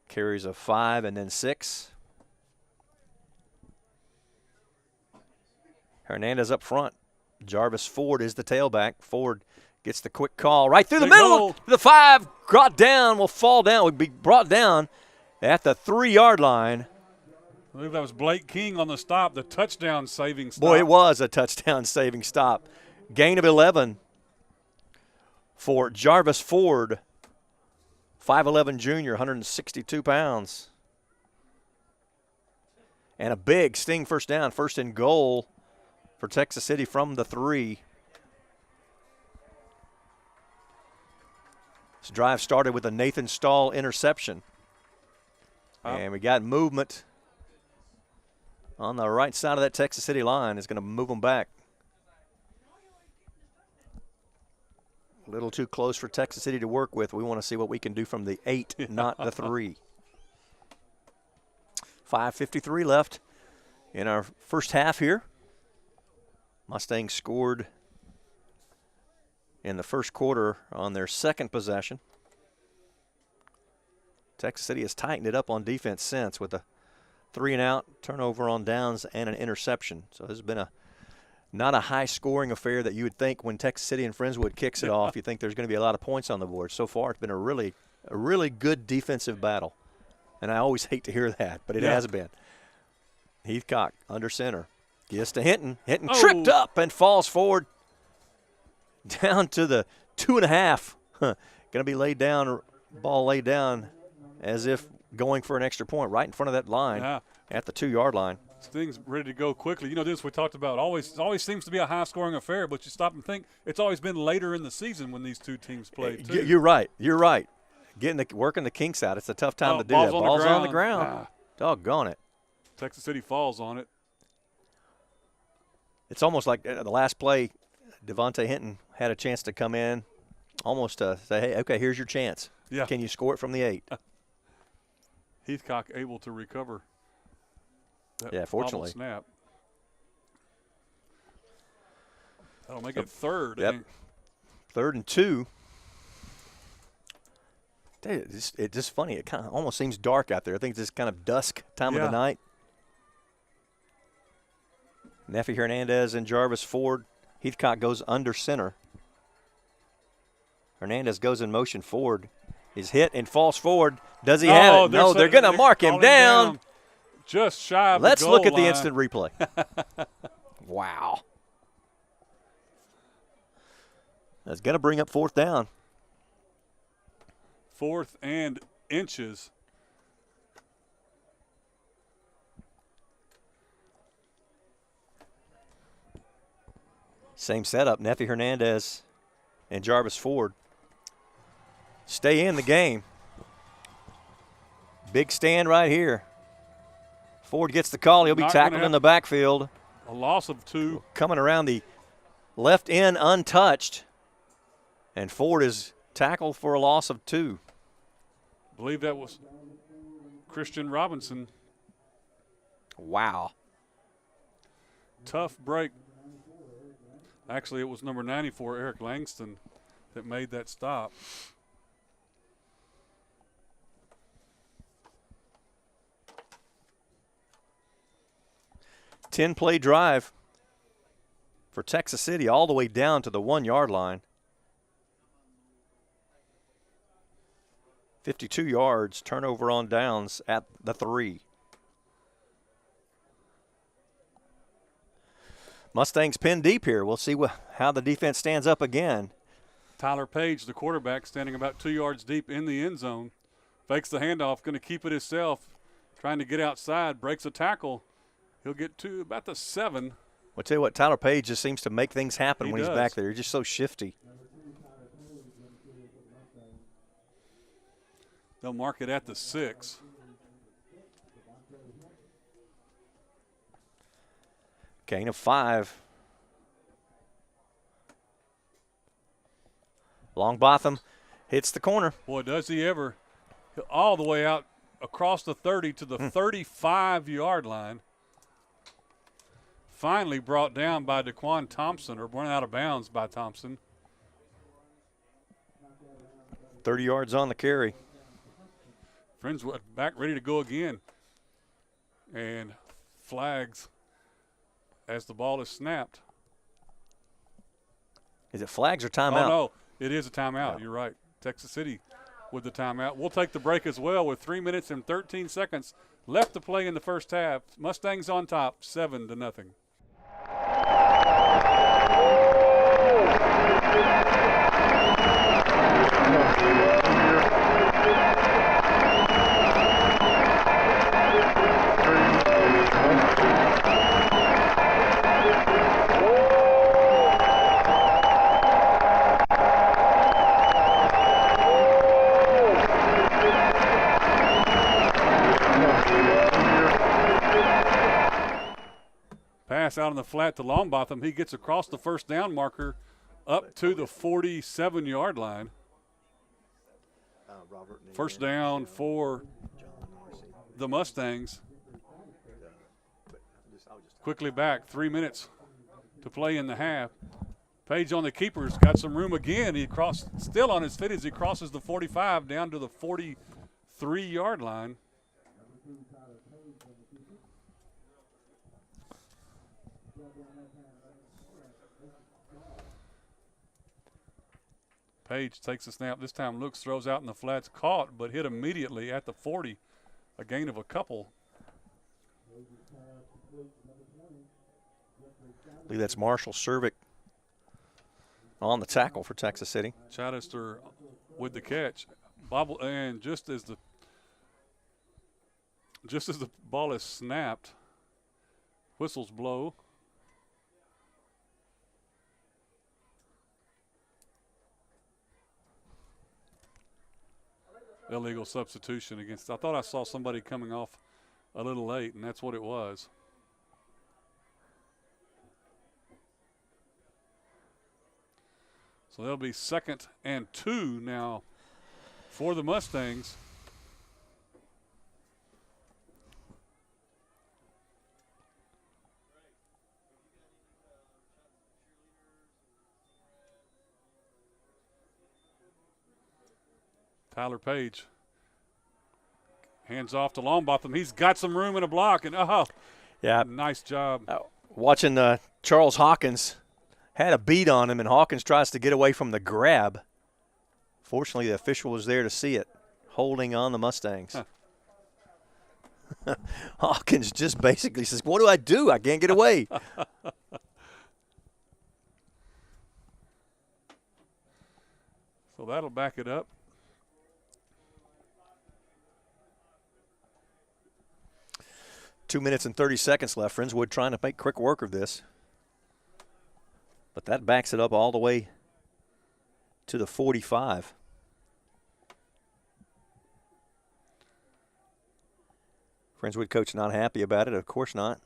Carries of 5 and then 6. Hernandez up front. Jarvis Ford is the tailback. Ford gets the quick call right through the middle. The 5 brought down, will fall down, will be brought down at the 3-yard line. I believe that was Blake King on the stop, the touchdown-saving stop. Boy, it was a touchdown-saving stop. Gain of 11 for Jarvis Ford, 5'11 junior, 162 pounds. And a big Sting first down, first and goal for Texas City from the 3. This drive started with a Nathan Stahl interception. And we got movement on the right side of that Texas City line is going to move them back. A little too close for Texas City to work with. We want to see what we can do from the 8, not the 3. 5:53 left in our first half here. Mustangs scored in the first quarter on their second possession. Texas City has tightened it up on defense since with a 3-and-out, turnover on downs, and an interception. So this has been not a high-scoring affair that you would think when Texas City and Friendswood kicks it off. You think there's going to be a lot of points on the board. So far, it's been a really good defensive battle. And I always hate to hear that, but it has been. Heathcock under center. Gets to Hinton. Hinton tripped up and falls forward down to the 2.5. Going to be laid down, ball laid down as if going for an extra point right in front of that line at the 2-yard line. Things ready to go quickly. You know, this we talked about. Always seems to be a high-scoring affair, but you stop and think it's always been later in the season when these two teams play. Too. You're right. Working the kinks out. It's a tough time to do that. Ball's on the ground. Doggone it. Texas City falls on it. It's almost like the last play, Devontae Hinton had a chance to come in, almost to say, hey, okay, here's your chance. Yeah. Can you score it from the 8? Heathcock able to recover. Fortunately. Snap. That'll make it third. Yep. 3rd and 2. It's just funny. It kind of almost seems dark out there. I think it's just kind of dusk time of the night. Neffy Hernandez and Jarvis Ford. Heathcock goes under center. Hernandez goes in motion. Ford is hit and falls forward. Does he have it? No, they're going to mark him down. Just shy of Let's the goal look at line. the instant replay. Wow. That's going to bring up 4th down. 4th and inches. Same setup. Neffy Hernandez and Jarvis Ford stay in the game. Big stand right here. Ford gets the call. He'll be tackled in the backfield. A loss of 2. Coming around the left end untouched. And Ford is tackled for a loss of 2. I believe that was Christian Robinson. Wow. Tough break. Actually, it was number 94, Eric Langston, that made that stop. Ten-play drive for Texas City all the way down to the 1-yard line. 52 yards, turnover on downs at the 3. Mustangs pinned deep here. We'll see how the defense stands up again. Tyler Page, the quarterback, standing about 2 yards deep in the end zone. Fakes the handoff, going to keep it himself. Trying to get outside, breaks a tackle. He'll get to about the 7. I'll tell you what, Tyler Page just seems to make things happen when does. he's back there. He's just so shifty. They'll mark it at the 6. Gain of 5. Longbotham hits the corner. Boy, does he ever. All the way out across the 30 to the 35-yard line. Finally brought down by DeQuan Thompson, or run out of bounds by Thompson. 30 yards on the carry. Friendswood back ready to go again. And flags as the ball is snapped. Is it flags or timeout? Oh, no, it is a timeout. You're right. Texas City with the timeout. We'll take the break as well with 3 minutes and 13 seconds left to play in the first half. Mustangs on top, 7-0. pass out on the flat to Longbotham. He gets across the first down marker up to the 47-yard line. First down for the Mustangs. Quickly back, 3 minutes to play in the half. Page on the keeper's got some room again. He still on his feet as he crosses the 45 down to the 43-yard line. Page takes a snap. This time looks, throws out in the flats, caught, but hit immediately at the 40. A gain of a couple. I believe that's Marshall Cervic on the tackle for Texas City. Chittister with the catch. Bobble, and just as the ball is snapped, whistles blow. Illegal substitution against. I thought I saw somebody coming off a little late, and that's what it was. So there'll be 2nd and 2 now for the Mustangs. Tyler Page hands off to Longbotham. He's got some room in a block, and yeah, nice job. Watching Charles Hawkins had a beat on him, and Hawkins tries to get away from the grab. Fortunately, the official was there to see it, holding on the Mustangs. Hawkins just basically says, "What do I do? I can't get away." So that'll back it up. Two minutes and 30 seconds left. Friendswood trying to make quick work of this. But that backs it up all the way to the 45. Friendswood coach not happy about it. Of course not.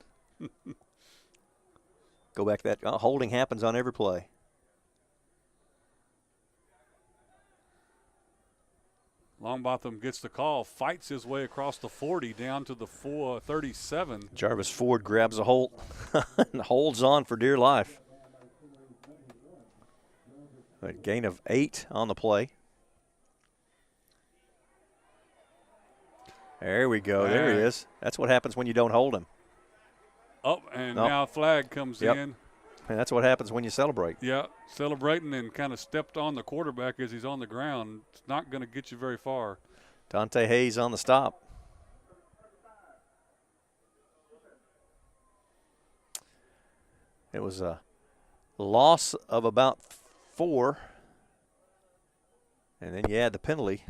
Go back to that. Holding happens on every play. Longbotham gets the call, fights his way across the 40 down to the 37. Jarvis Ford grabs a hold and holds on for dear life. A gain of 8 on the play. There we go. There he is. That's what happens when you don't hold him. Oh, and now a flag comes in. And that's what happens when you celebrate. Yeah, celebrating and kind of stepped on the quarterback as he's on the ground. It's not going to get you very far. Dante Hayes on the stop. It was a loss of about 4. And then you add the penalty.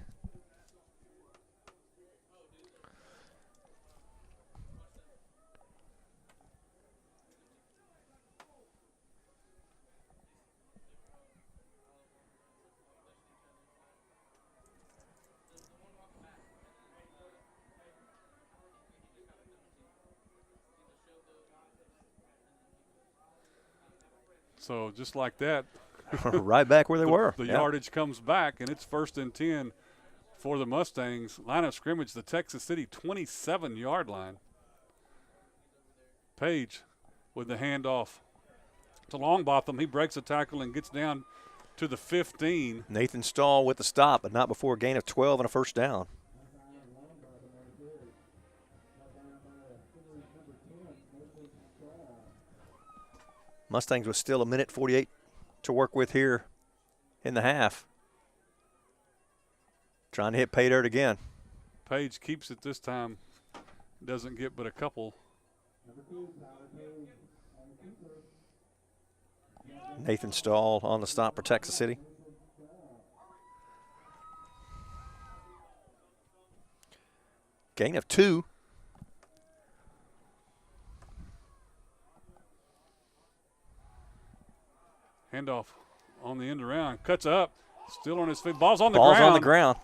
So just like that. Right back where they were. The yardage comes back, and it's 1st and 10 for the Mustangs. Line of scrimmage, the Texas City 27-yard line. Page with the handoff to Longbotham. He breaks a tackle and gets down to the 15. Nathan Stahl with the stop, but not before a gain of 12 and a first down. Mustangs with still 1:48 to work with here in the half. Trying to hit pay dirt again. Page keeps it this time. Doesn't get but a couple. Nathan Stahl on the stop for Texas City. Gain of 2. Handoff on the end around. Cuts up. Still on his feet. Ball's on the ground. Ball's on the ground.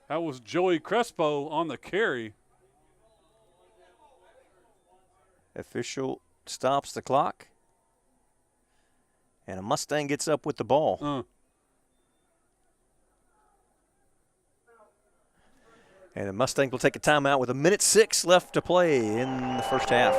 That was Joey Crespo on the carry. Official stops the clock. And a Mustang gets up with the ball. And the Mustangs will take a timeout with 1:06 left to play in the first half.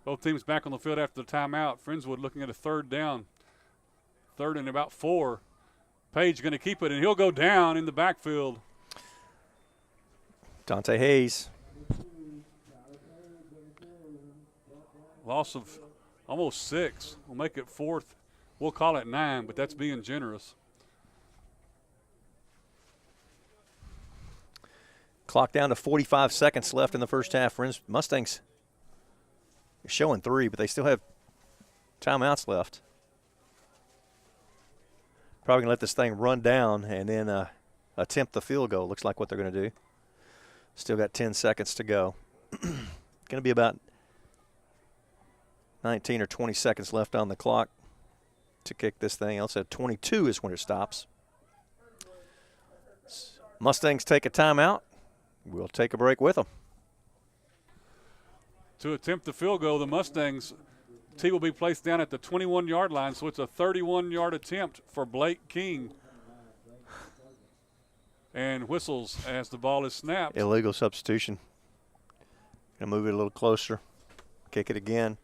Both teams back on the field after the timeout. Friendswood looking at a third down. Third and about 4. Page going to keep it, and he'll go down in the backfield. Dante Hayes. Loss of almost 6. We'll make it 4th. We'll call it 9, but that's being generous. Clock down to 45 seconds left in the first half. Mustangs are showing 3, but they still have timeouts left. Probably going to let this thing run down and then attempt the field goal. Looks like what they're going to do. Still got 10 seconds to go. Going to be about 19 or 20 seconds left on the clock to kick this thing. Also, 22 is when it stops. Mustangs take a timeout. We'll take a break with them. To attempt the field goal, the Mustangs tee will be placed down at the 21-yard line, so it's a 31-yard attempt for Blake King. And whistles as the ball is snapped. Illegal substitution. Going to move it a little closer. Kick it again.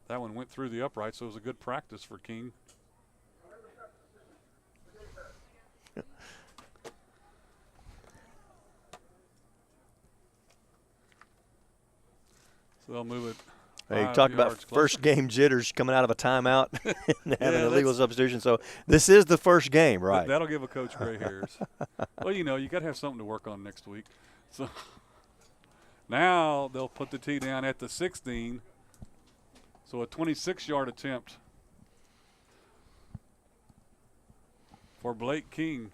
That one went through the upright, so it was a good practice for King. So they'll move it. Hey, you talk about first game jitters coming out of a timeout and having an illegal substitution. So this is the first game, right? That'll give a coach gray hairs. Well, you know, you got to have something to work on next week. So now they'll put the tee down at the 16. So a 26-yard attempt for Blake King.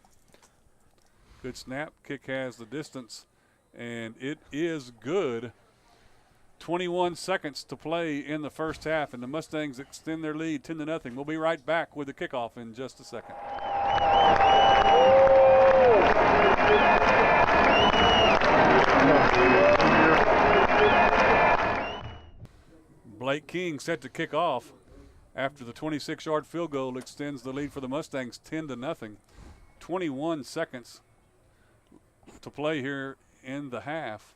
Good snap. Kick has the distance, and it is good. 21 seconds to play in the first half, and the Mustangs extend their lead 10-0. We'll be right back with the kickoff in just a second. Blake King set to kick off after the 26-yard field goal extends the lead for the Mustangs 10-0. 21 seconds to play here in the half.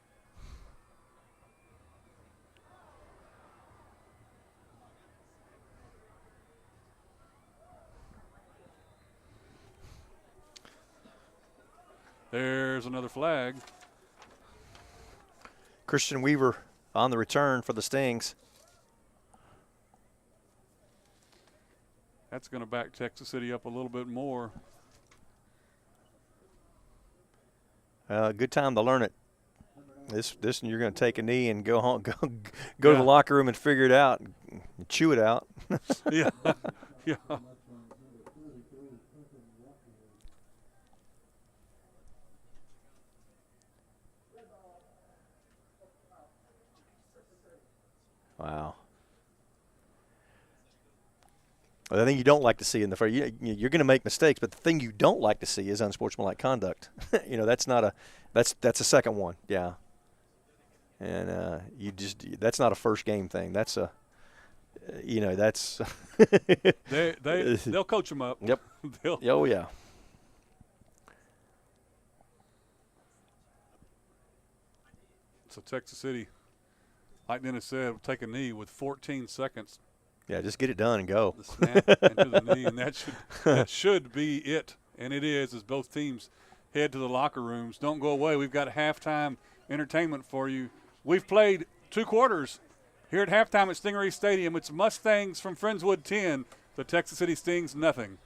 There's another flag. Christian Weaver on the return for the Stings. That's going to back Texas City up a little bit more. Good time to learn it. This you're going to take a knee and go home, go to the locker room and figure it out, and chew it out. Yeah, yeah. Wow. Well, the thing you don't like to see in the first, you're going to make mistakes, but the thing you don't like to see is unsportsmanlike conduct. You know, that's not a, that's a second one, yeah. And that's not a first game thing. That's a, you know, that's. They'll coach them up. Yep. Oh yeah. So Texas City, like Dennis said, will take a knee with 14 seconds. Yeah, just get it done and go. The snap into the knee, and that should be it. And it is, as both teams head to the locker rooms. Don't go away. We've got halftime entertainment for you. We've played 2 quarters here at halftime at Stingray Stadium. It's Mustangs from Friendswood 10, the Texas City Stings nothing.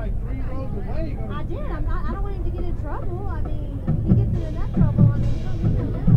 like 3 rows away. I did. I don't want him to get in trouble. I mean, he gets in enough trouble. I mean, you don't need him now.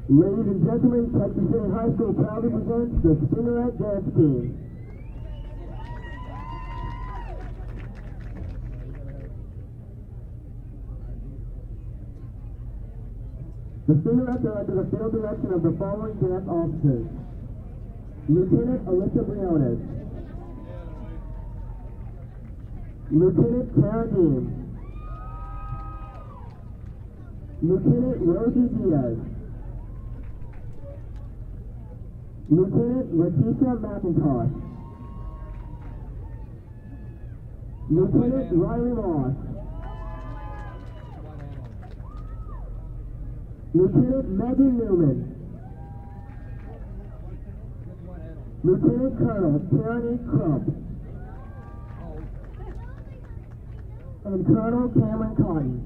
Ladies and gentlemen, Texas City High School proudly presents the Stingerette Dance Team. The Stingerettes are under the field direction of the following dance officers: Lieutenant Alyssa Briones, Lieutenant Kara Dean, Lieutenant Rosie Diaz, Lieutenant Leticia McIntosh, Lieutenant Riley Moss, Lieutenant Megan Newman, Lieutenant Colonel Tierney Crump, and Colonel Cameron Cotton.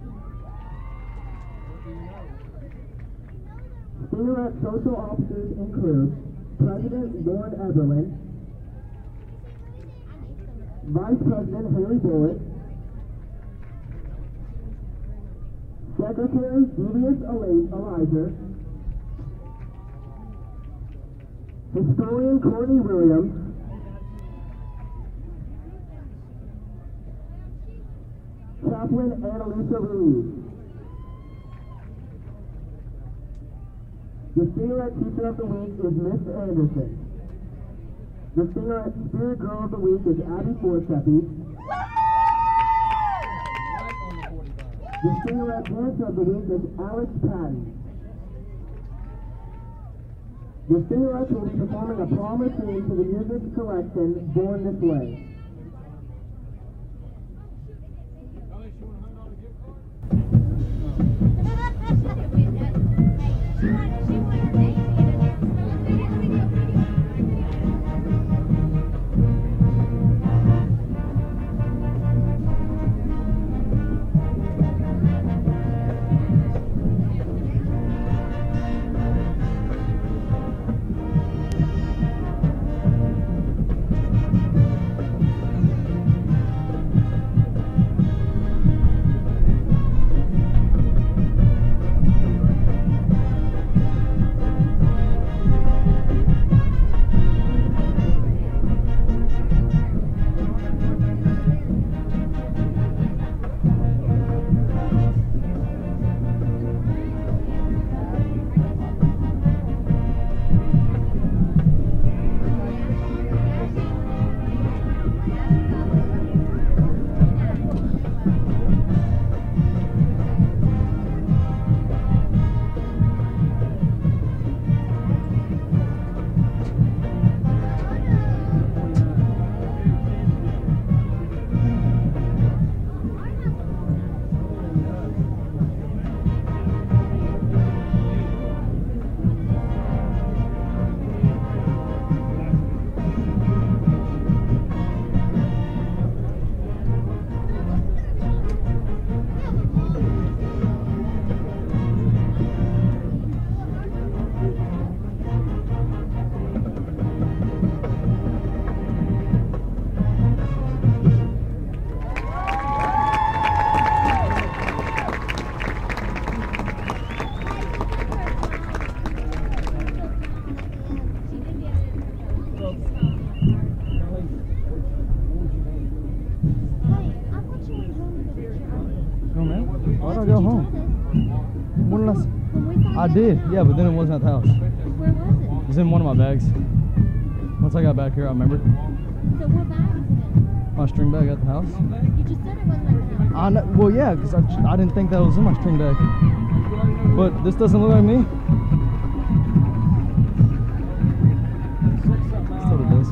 Stingerette social officers include President Lauren Everland, Vice President Haley Bullitt, Secretary Devious Elijah, Historian Courtney Williams, Chaplain Annalisa Ruiz. The Stingerette Teacher of the Week is Miss Anderson. The Stingerette Spirit Girl of the Week is Abby Forsepi. The Stingerette Dancer of the Week is Alex Patton. The Stingerettes will be performing a promise theme to the music collection Born This Way. I, When we saw I you did, at the yeah, but then it wasn't at the house. Where was It was in one of my bags. Once I got back here, I remembered. it? So what bag was it in? My string bag at the house. You just said it wasn't at the house. I know, well, yeah, because I didn't think that was in my string bag. But this doesn't look like me. That's what it is.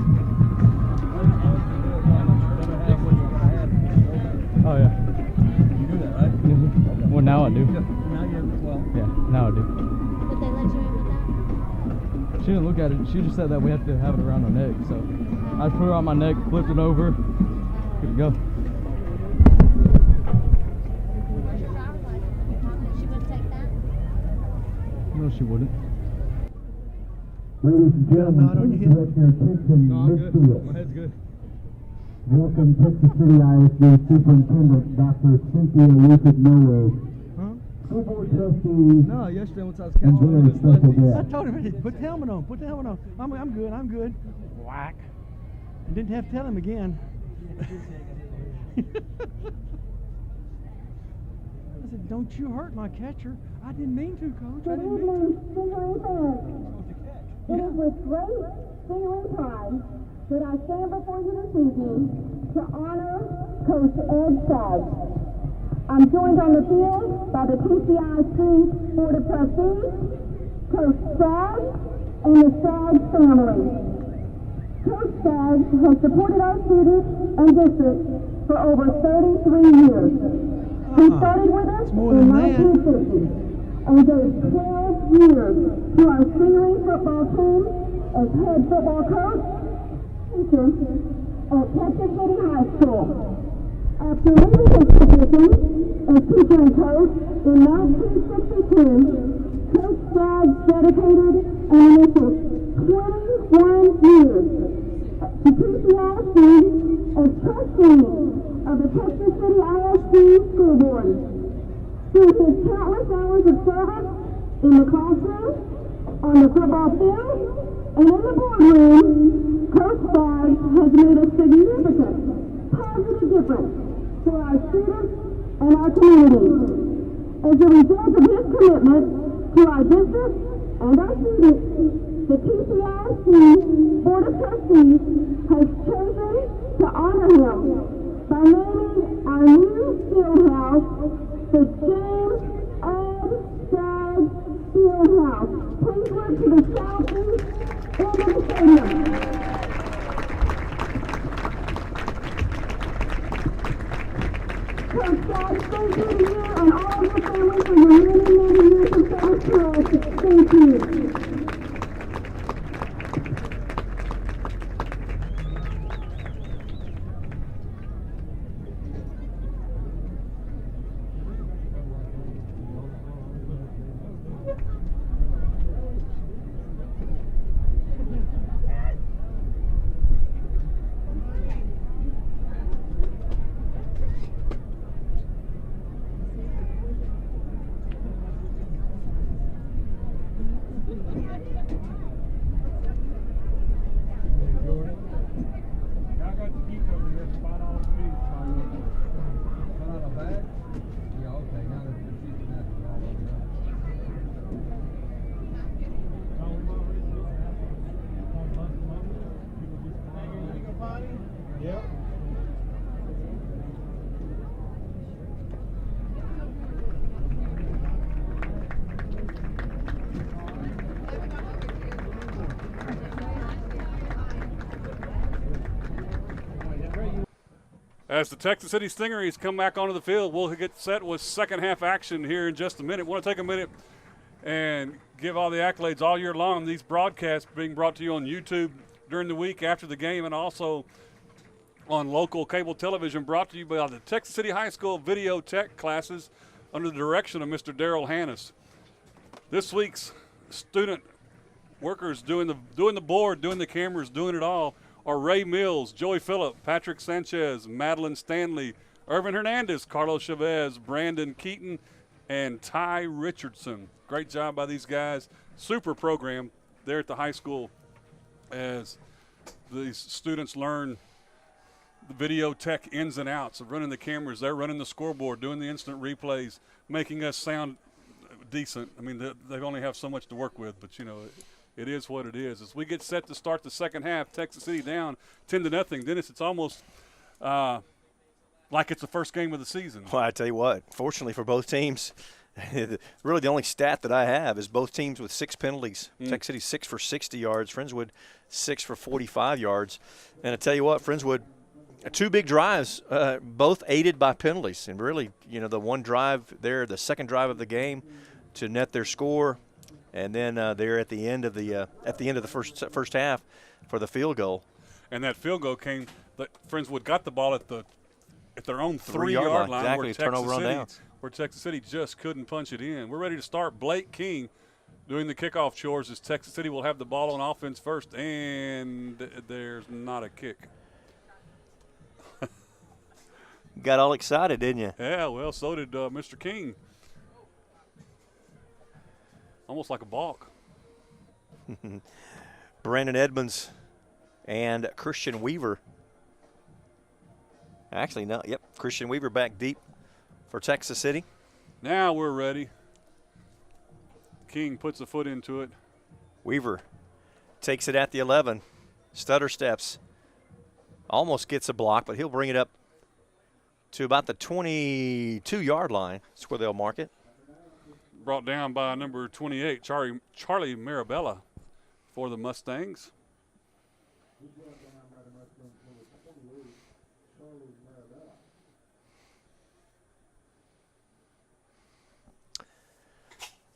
Oh, yeah. You do that, right? Mhm. Well, now I do. Now you well. Yeah, now I do. But they let you in with that? She didn't look at it. She just said that we have to have it around our neck. So I put it on my neck, flipped it over. Good to go. Where's your driver's license? She wouldn't take that? No, she wouldn't. Ladies and gentlemen, please direct your attention midfield. head's good. Welcome Texas City ISD Superintendent Dr. Cynthia Lucas-Miller. Huh? School Board Trustees, No, yesterday once I was and catching very special I guests. told him, hey, put the helmet on, put the helmet on. I'm good, I'm good. Whack. I didn't have to tell him again. I said, don't you hurt my catcher. I didn't mean to, Coach. I Good didn't mean evening, Stingray fans. It is with great feeling pride that I stand before you this evening to honor Coach Ed Staggs. I'm joined on the field by the TCIC Board of Trustees, Coach Staggs, and the Staggs family. Coach Staggs has supported our students and district for over 33 years. He started with us more in than that. 1950 and gave 12 years to our senior football team as head football coach teacher at Texas City High School. After leaving his position as teacher and coach in 1962, Coach Staggs dedicated an initial 21 years to PCIC as trustee of the Texas City ISD School Board. Through his countless hours of service in the classroom, on the football field, and in the boardroom, Coach Staggs has made a significant positive difference to our students and our community. As a result of his commitment to our district and our students, the TCIC Board of Trustees has chosen to honor him by naming our new field house the James Ed Staggs Fieldhouse. Please look to the southeast end of the stadium. Coach Staggs, thank you to you and all of your family for your many, many years of service to us. Thank you. As the Texas City Stingeries come back onto the field, we'll get set with second half action here in just a minute. Want to take a minute and give all the accolades all year long. These broadcasts being brought to you on YouTube during the week after the game, and also on local cable television, brought to you by the Texas City High School Video Tech classes under the direction of Mr. Daryl Hannes. This week's student workers doing the board, doing the cameras, doing it all are Ray Mills, Joey Phillip, Patrick Sanchez, Madeline Stanley, Irvin Hernandez, Carlos Chavez, Brandon Keaton, and Ty Richardson. Great job by these guys. Super program there at the high school as these students learn the video tech ins and outs of running the cameras. They're running the scoreboard, doing the instant replays, making us sound decent. I mean, they only have so much to work with, but, you know, it is what it is. As we get set to start the second half, Texas City down 10-0. Dennis, it's almost like it's the first game of the season. Well, I tell you what, fortunately for both teams, really the only stat that I have is both teams with 6 penalties. Texas City 6 for 60 yards, Friendswood 6 for 45 yards. And I tell you what, Friendswood, 2 big drives, both aided by penalties. And really, you know, the one drive there, the second drive of the game to net their score, and then there at the end of the first half for the field goal. And that field goal came. Friendswood got the ball at their own 3-yard line, exactly, where Texas City just couldn't punch it in. We're ready to start. Blake King doing the kickoff chores as Texas City will have the ball on offense first, and there's not a kick. Got all excited, didn't you? Yeah, well, so did Mr. King. Almost like a balk. Brandon Edmonds and Christian Weaver. Actually, no. Yep, Christian Weaver back deep for Texas City. Now we're ready. King puts a foot into it. Weaver takes it at the 11. Stutter steps. Almost gets a block, but he'll bring it up to about the 22-yard line. That's where they'll mark it. Brought down by number 28, Charlie Marabella for the Mustangs.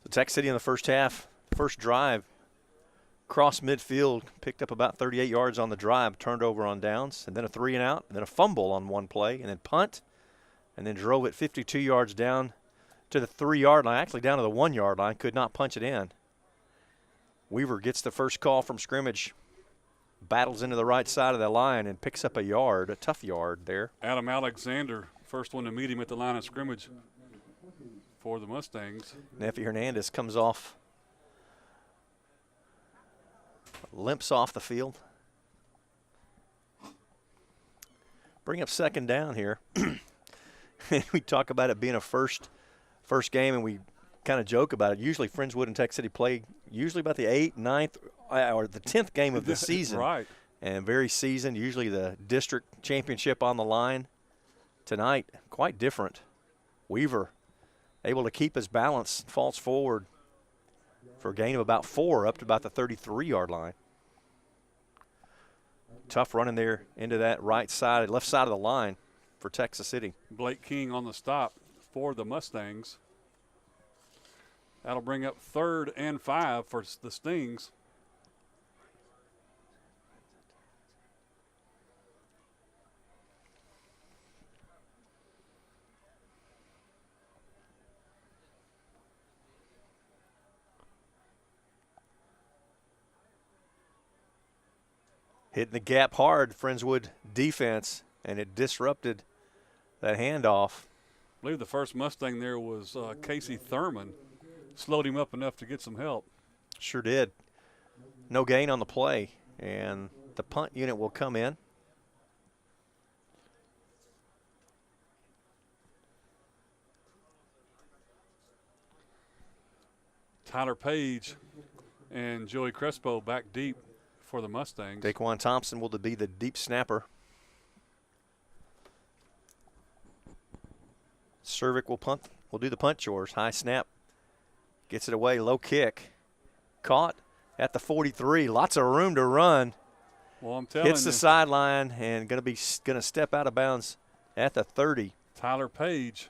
So Texas City in the first half, first drive, cross midfield, picked up about 38 yards on the drive, turned over on downs, and then a 3-and-out, and then a fumble on one play, and then punt, and then drove it 52 yards down to the 3-yard line, actually down to the 1-yard line, could not punch it in. Weaver gets the first call from scrimmage, battles into the right side of the line, and picks up a yard, a tough yard there. Adam Alexander, first one to meet him at the line of scrimmage for the Mustangs. Neffy Hernandez comes off, limps off the field. Bring up second down here. We talk about it being a first game, and we kind of joke about it. Usually Friendswood and Texas City play usually about the 8th, 9th, or the 10th game of the season. Right. And very seasoned, usually the district championship on the line. Tonight, quite different. Weaver able to keep his balance, falls forward for a gain of about 4 up to about the 33-yard line. Tough running there into that right side, left side of the line for Texas City. Blake King on the stop for the Mustangs. That'll bring up 3rd and 5 for the Stings. Hitting the gap hard, Friendswood defense, and it disrupted that handoff. I believe the first Mustang there was Casey Thurman. Slowed him up enough to get some help. Sure did. No gain on the play, and the punt unit will come in. Tyler Page and Joey Crespo back deep for the Mustangs. Daquan Thompson will be the deep snapper. Cervic will do the punt chores. High snap. Gets it away, low kick. Caught at the 43. Lots of room to run. Well, I'm telling you. Hits the sideline and gonna step out of bounds at the 30. Tyler Page.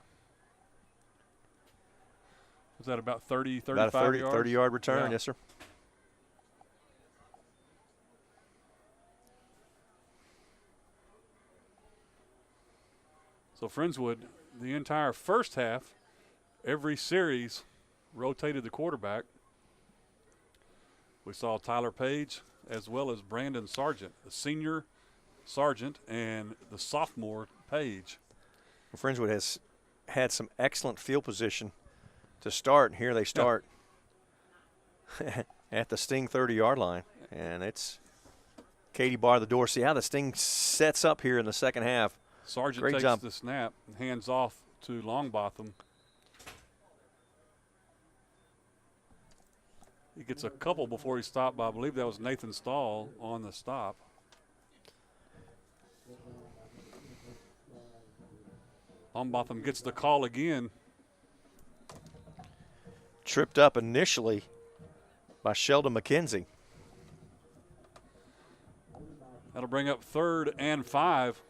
Was that about 30, 35 about a 30, yards? 30-yard return, yeah. Yes, sir. So Friendswood, the entire first half, every series rotated the quarterback. We saw Tyler Page as well as Brandon Sargent, the senior Sargent and the sophomore Page. Well, Friendswood has had some excellent field position to start, and here they start at the Sting 30-yard line. And it's Katie bar the door. See how the Sting sets up here in the second half. Sargent Great takes job. the snap and hands off to Longbotham. He gets a couple before he stopped by, I believe that was Nathan Stahl on the stop. Longbotham gets the call again. Tripped up initially by Sheldon McKenzie. That'll bring up 3rd and 5.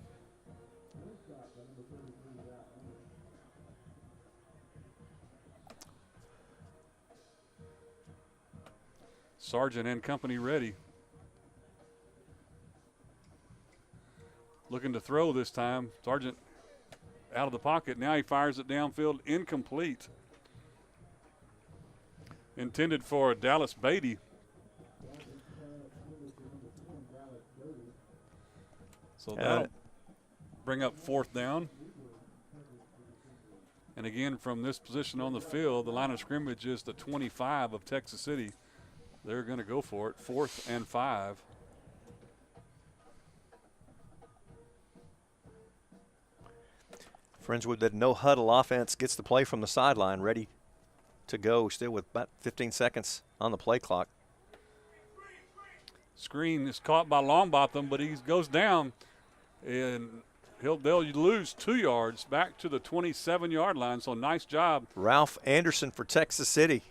Sargent and company ready. Looking to throw this time. Sargent out of the pocket. Now he fires it downfield, incomplete. Intended for Dallas Beatty. So that'll bring up 4th down. And again, from this position on the field, the line of scrimmage is the 25 of Texas City. They're going to go for it, 4th and 5. Friendswood, that no huddle offense, gets the play from the sideline, ready to go, still with about 15 seconds on the play clock. Screen is caught by Longbotham, but he goes down, and they'll lose 2 yards back to the 27-yard line. So nice job. Ralph Anderson for Texas City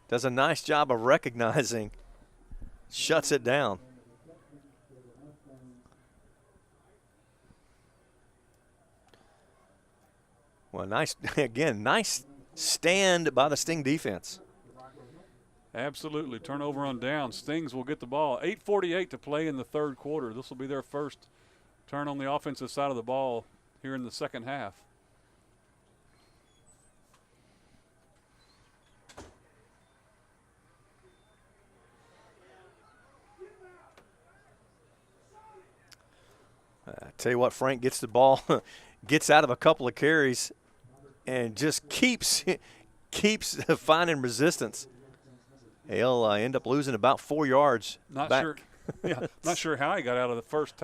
does a nice job of recognizing, shuts it down. Well, nice, again, nice stand by the Sting defense. Absolutely. Turnover on down. Stings will get the ball. 8:48 to play in the 3rd quarter. This will be their first turn on the offensive side of the ball here in the 2nd half. I tell you what, Frank gets the ball, gets out of a couple of carries, and just keeps finding resistance. He'll end up losing about 4 yards. Not back. sure. Yeah, not sure how he got out of the first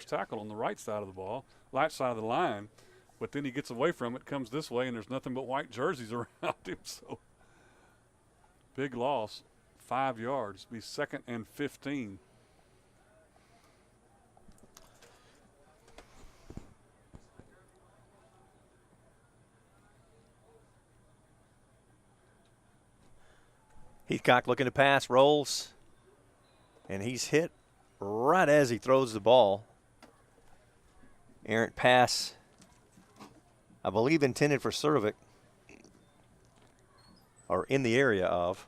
tackle on the right side of the ball, right side of the line, but then he gets away from it, comes this way, and there's nothing but white jerseys around him. So big loss, 5 yards. Be 2nd and 15. Heathcock looking to pass, rolls, and he's hit right as he throws the ball. Errant pass, I believe intended for Cervic, or in the area of.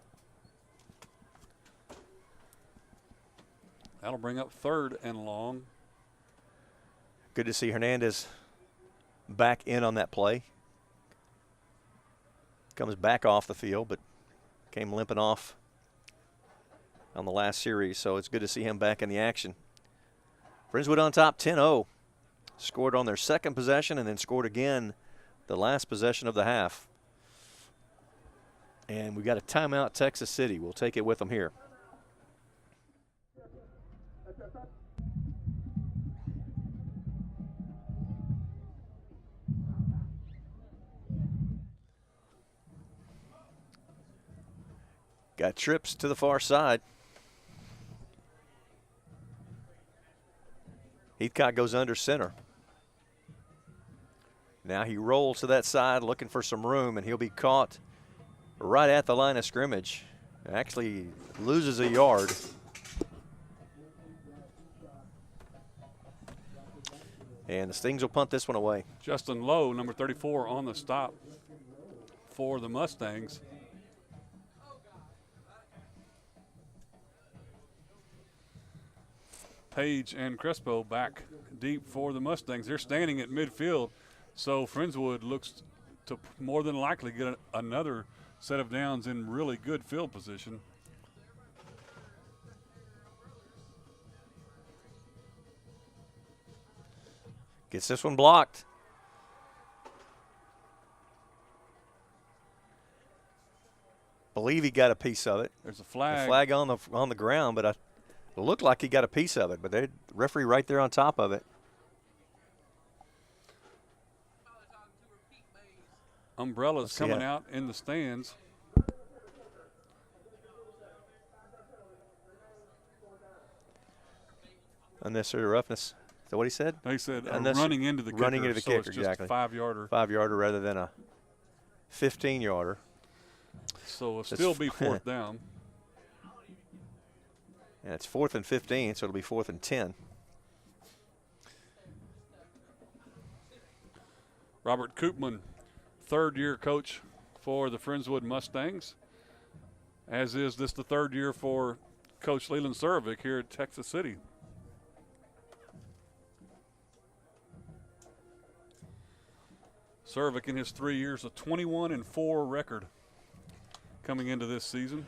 That'll bring up 3rd and long. Good to see Hernandez back in on that play. Comes back off the field, but came limping off on the last series, so it's good to see him back in the action. Friendswood on top 10-0. Scored on their 2nd possession and then scored again the last possession of the half. And we got a timeout, Texas City. We'll take it with them here. Got trips to the far side. Heathcock goes under center. Now he rolls to that side looking for some room, and he'll be caught right at the line of scrimmage. Actually loses a yard. And the Stings will punt this one away. Justin Lowe, number 34, on the stop for the Mustangs. Page and Crespo back deep for the Mustangs. They're standing at midfield, so Friendswood looks to more than likely get another set of downs in really good field position. Gets this one blocked. Believe he got a piece of it. There's a flag. A flag on the ground, but it looked like he got a piece of it, but the referee right there on top of it. Umbrellas coming out in the stands. Unnecessary roughness. Is that what he said? They said Unnecessary- running into the kicker. running into the so kicker, it's just exactly. a 5-yarder. 5-yarder rather than a 15-yarder. So it'll still be 4th down. And it's 4th and 15, so it'll be 4th and 10. Robert Koopman, 3rd-year coach for the Friendswood Mustangs, as is this the 3rd year for Coach Leland Surovic here at Texas City. Surovic in his 3 years, a 21-4 record coming into this season.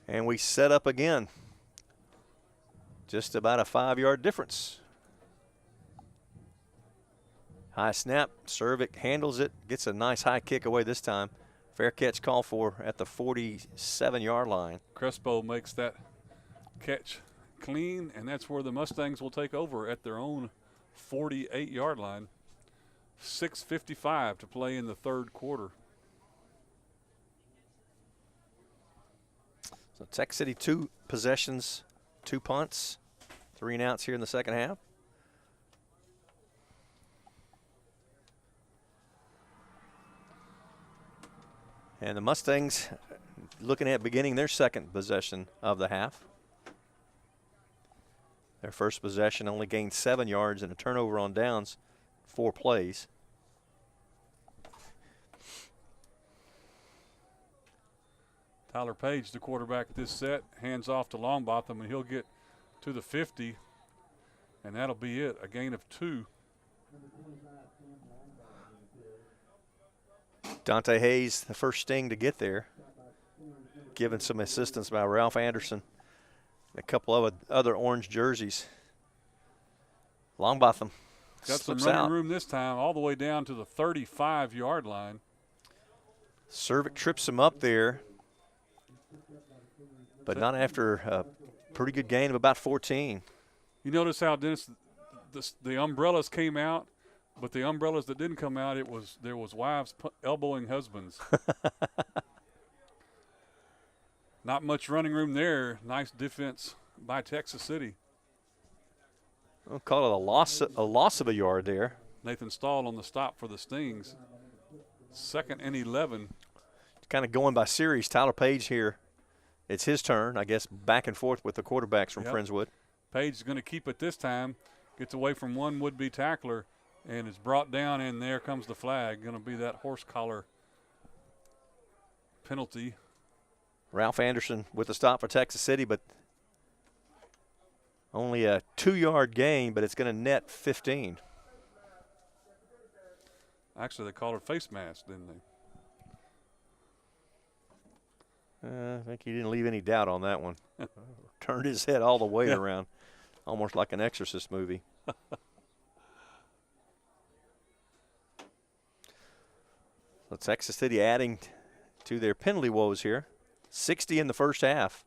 And we set up again. Just about a 5-yard difference. High snap. Surovic handles it. Gets a nice high kick away this time. Fair catch called for at the 47-yard line. Crespo makes that catch clean, and that's where the Mustangs will take over at their own 48-yard line. 6:55 to play in the 3rd quarter. So Texas City 2 possessions, 2 punts, 3 and outs here in the second half. And the Mustangs looking at beginning their second possession of the half. Their first possession only gained 7 yards and a turnover on downs, 4 plays. Tyler Page, the quarterback at this set, hands off to Longbotham, and he'll get to the 50, and that'll be it, a gain of 2. Dante Hayes, the first sting to get there, given some assistance by Ralph Anderson. A couple of other orange jerseys. Longbotham Got some slips running out. room this time, all the way down to the 35-yard line. Surovic trips him up there, but not after a pretty good gain of about 14. You notice how, Dennis, the umbrellas came out, but the umbrellas that didn't come out, there was wives elbowing husbands. Not much running room there. Nice defense by Texas City. We'll call it a loss of a yard there. Nathan Stahl on the stop for the Stings. 2nd and 11. Kind of going by series. Tyler Page here. It's his turn, I guess, back and forth with the quarterbacks from Friendswood. Page is going to keep it this time. Gets away from one would-be tackler and is brought down, and there comes the flag. Going to be that horse collar penalty. Ralph Anderson with the stop for Texas City, but only a 2-yard gain, but it's going to net 15. Actually, they called it face mask, didn't they? I think he didn't leave any doubt on that one. Turned his head all the way around, almost like an Exorcist movie. So Texas City adding to their penalty woes here. 60 in the first half.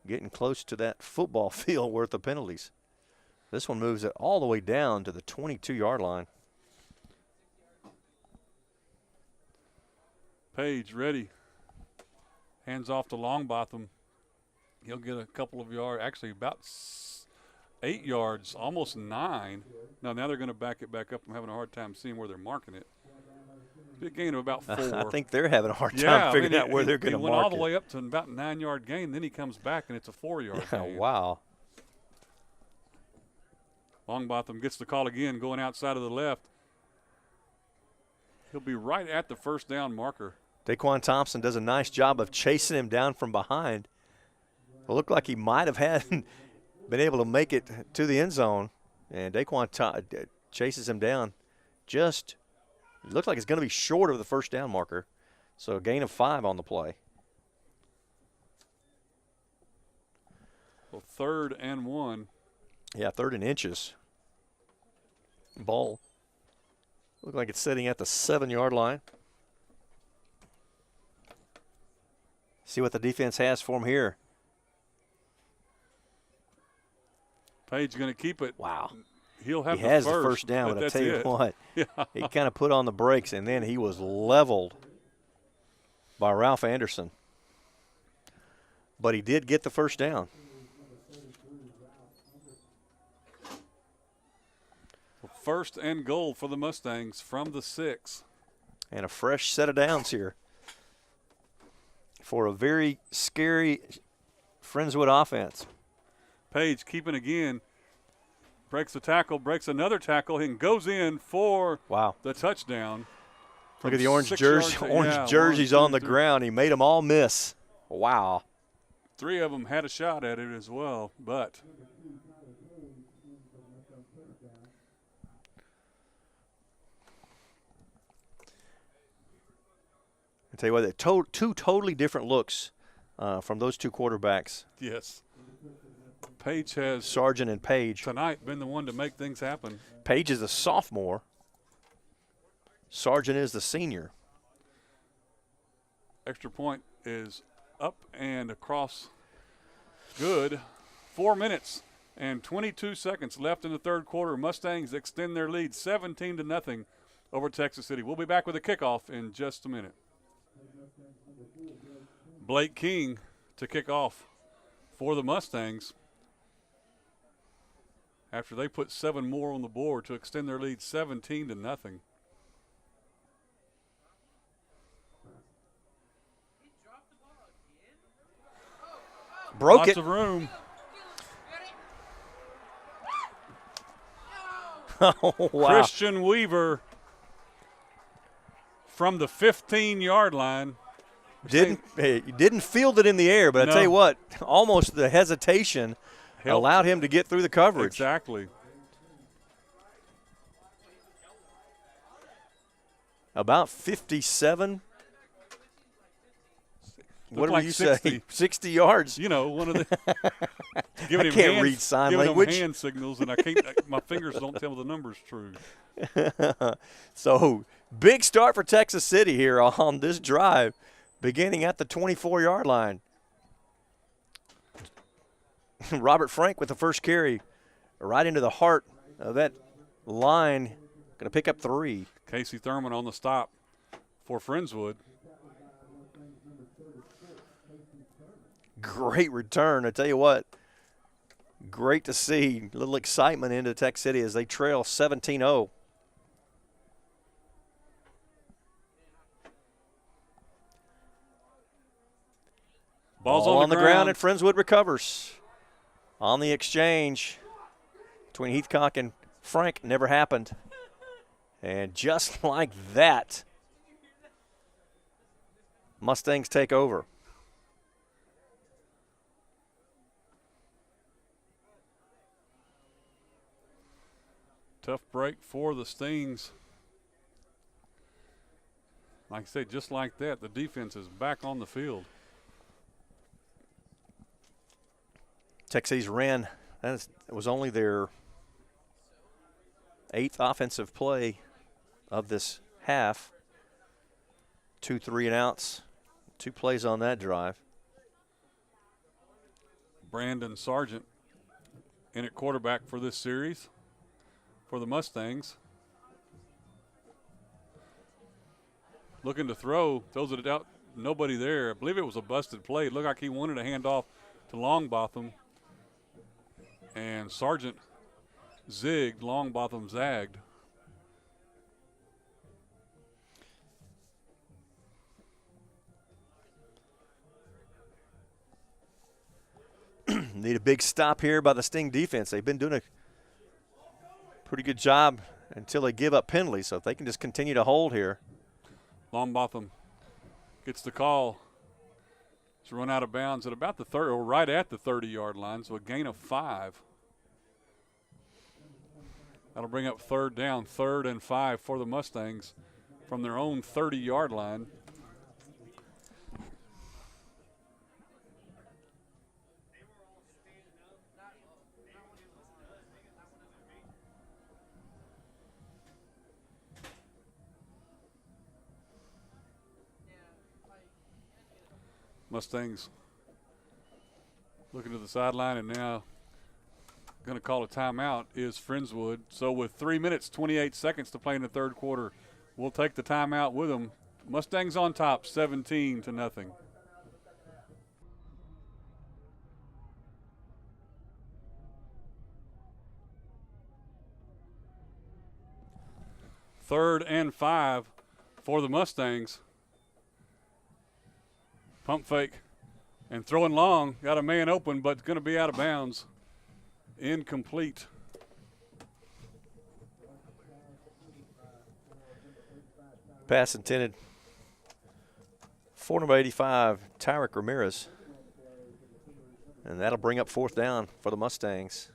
Getting close to that football field worth of penalties. This one moves it all the way down to the 22-yard line. Page ready. Hands off to Longbotham. He'll get a couple of yards, actually about 8 yards, almost 9. Now they're going to back it back up. I'm having a hard time seeing where they're marking it. A gain of about 4. I think they're having a hard time figuring out where they're going to mark it. He went all the way up to about a 9-yard gain. Then he comes back, and it's a 4-yard gain. Wow. Longbotham gets the call again, going outside of the left. He'll be right at the first down marker. Daquan Thompson does a nice job of chasing him down from behind. It looked like he might have been able to make it to the end zone, and Daquan chases him down. Just it looks like it's going to be short of the first down marker, so a gain of 5 on the play. Well, 3rd and 1. Yeah, 3rd and inches. Ball. Look like it's sitting at the 7-yard line. See what the defense has for him here. Page going to keep it. Wow. He'll have he has the first down, but I that's tell you it. what, Yeah. he kind of put on the brakes, and then he was leveled by Ralph Anderson. But he did get the first down. First and goal for the Mustangs from the 6. And a fresh set of downs here for a very scary Friendswood offense. Page keeping again. Breaks a tackle, breaks another tackle, and goes in for the touchdown. Look at the orange jersey. Jerseys on the ground. He made them all miss. Wow. 3 of them had a shot at it as well, but I tell you what, two totally different looks from those two quarterbacks. yes. Page has Sargent and Page tonight been the one to make things happen. Page is a sophomore. Sargent is the senior. Extra point is up and across. Good. 4 minutes and 22 seconds left in the third quarter. Mustangs extend their lead 17-0 over Texas City. We'll be back with a kickoff in just a minute. Blake King to kick off for the Mustangs after they put 7 more on the board to extend their lead 17-0. Broke Lots it. of room. Oh, wow. Christian Weaver from the 15-yard line. Didn't field it in the air, but I tell you what, almost the hesitation allowed him to get through the coverage. Exactly. About 57. What did like you 60. say? 60 yards. You know, one of the giving him can't hand, read sign giving language. him hand signals, and I can't. My fingers don't tell the numbers true. So big start for Texas City here on this drive, beginning at the 24-yard line. Robert Frank with the first carry, right into the heart of that line. Going to pick up 3. Casey Thurman on the stop for Friendswood. Great return. I tell you what, great to see a little excitement into Tech City as they trail 17-0. Ball's on the ground and Friendswood recovers. On the exchange between Heathcock and Frank never happened. And just like that, Mustangs take over. Tough break for the Stings. Like I said, just like that, the defense is back on the field. Texas ran, it was only their 8th offensive play of this half. 2 3-and-outs, 2 plays on that drive. Brandon Sargent in at quarterback for this series for the Mustangs. Looking to throw, throws it out, nobody there. I believe it was a busted play. It looked like he wanted to hand off to Longbotham. And Sargent zigged, Longbotham zagged. Need a big stop here by the Sting defense. They've been doing a pretty good job until they give up penalties. So if they can just continue to hold here. Longbotham gets the call. It's run out of bounds at about the or right at the 30-yard line, so a gain of 5. That'll bring up 3rd down, 3rd and 5 for the Mustangs from their own 30-yard line. Mustangs looking to the sideline, and now going to call a timeout is Friendswood. So with 3 minutes, 28 seconds to play in the third quarter, we'll take the timeout with them. Mustangs on top, 17-0. Third and 5 for the Mustangs. Pump fake and throwing long. Got a man open, but going to be out of bounds. Incomplete. Pass intended for number 85, Tyrick Ramirez. And that'll bring up fourth down for the Mustangs.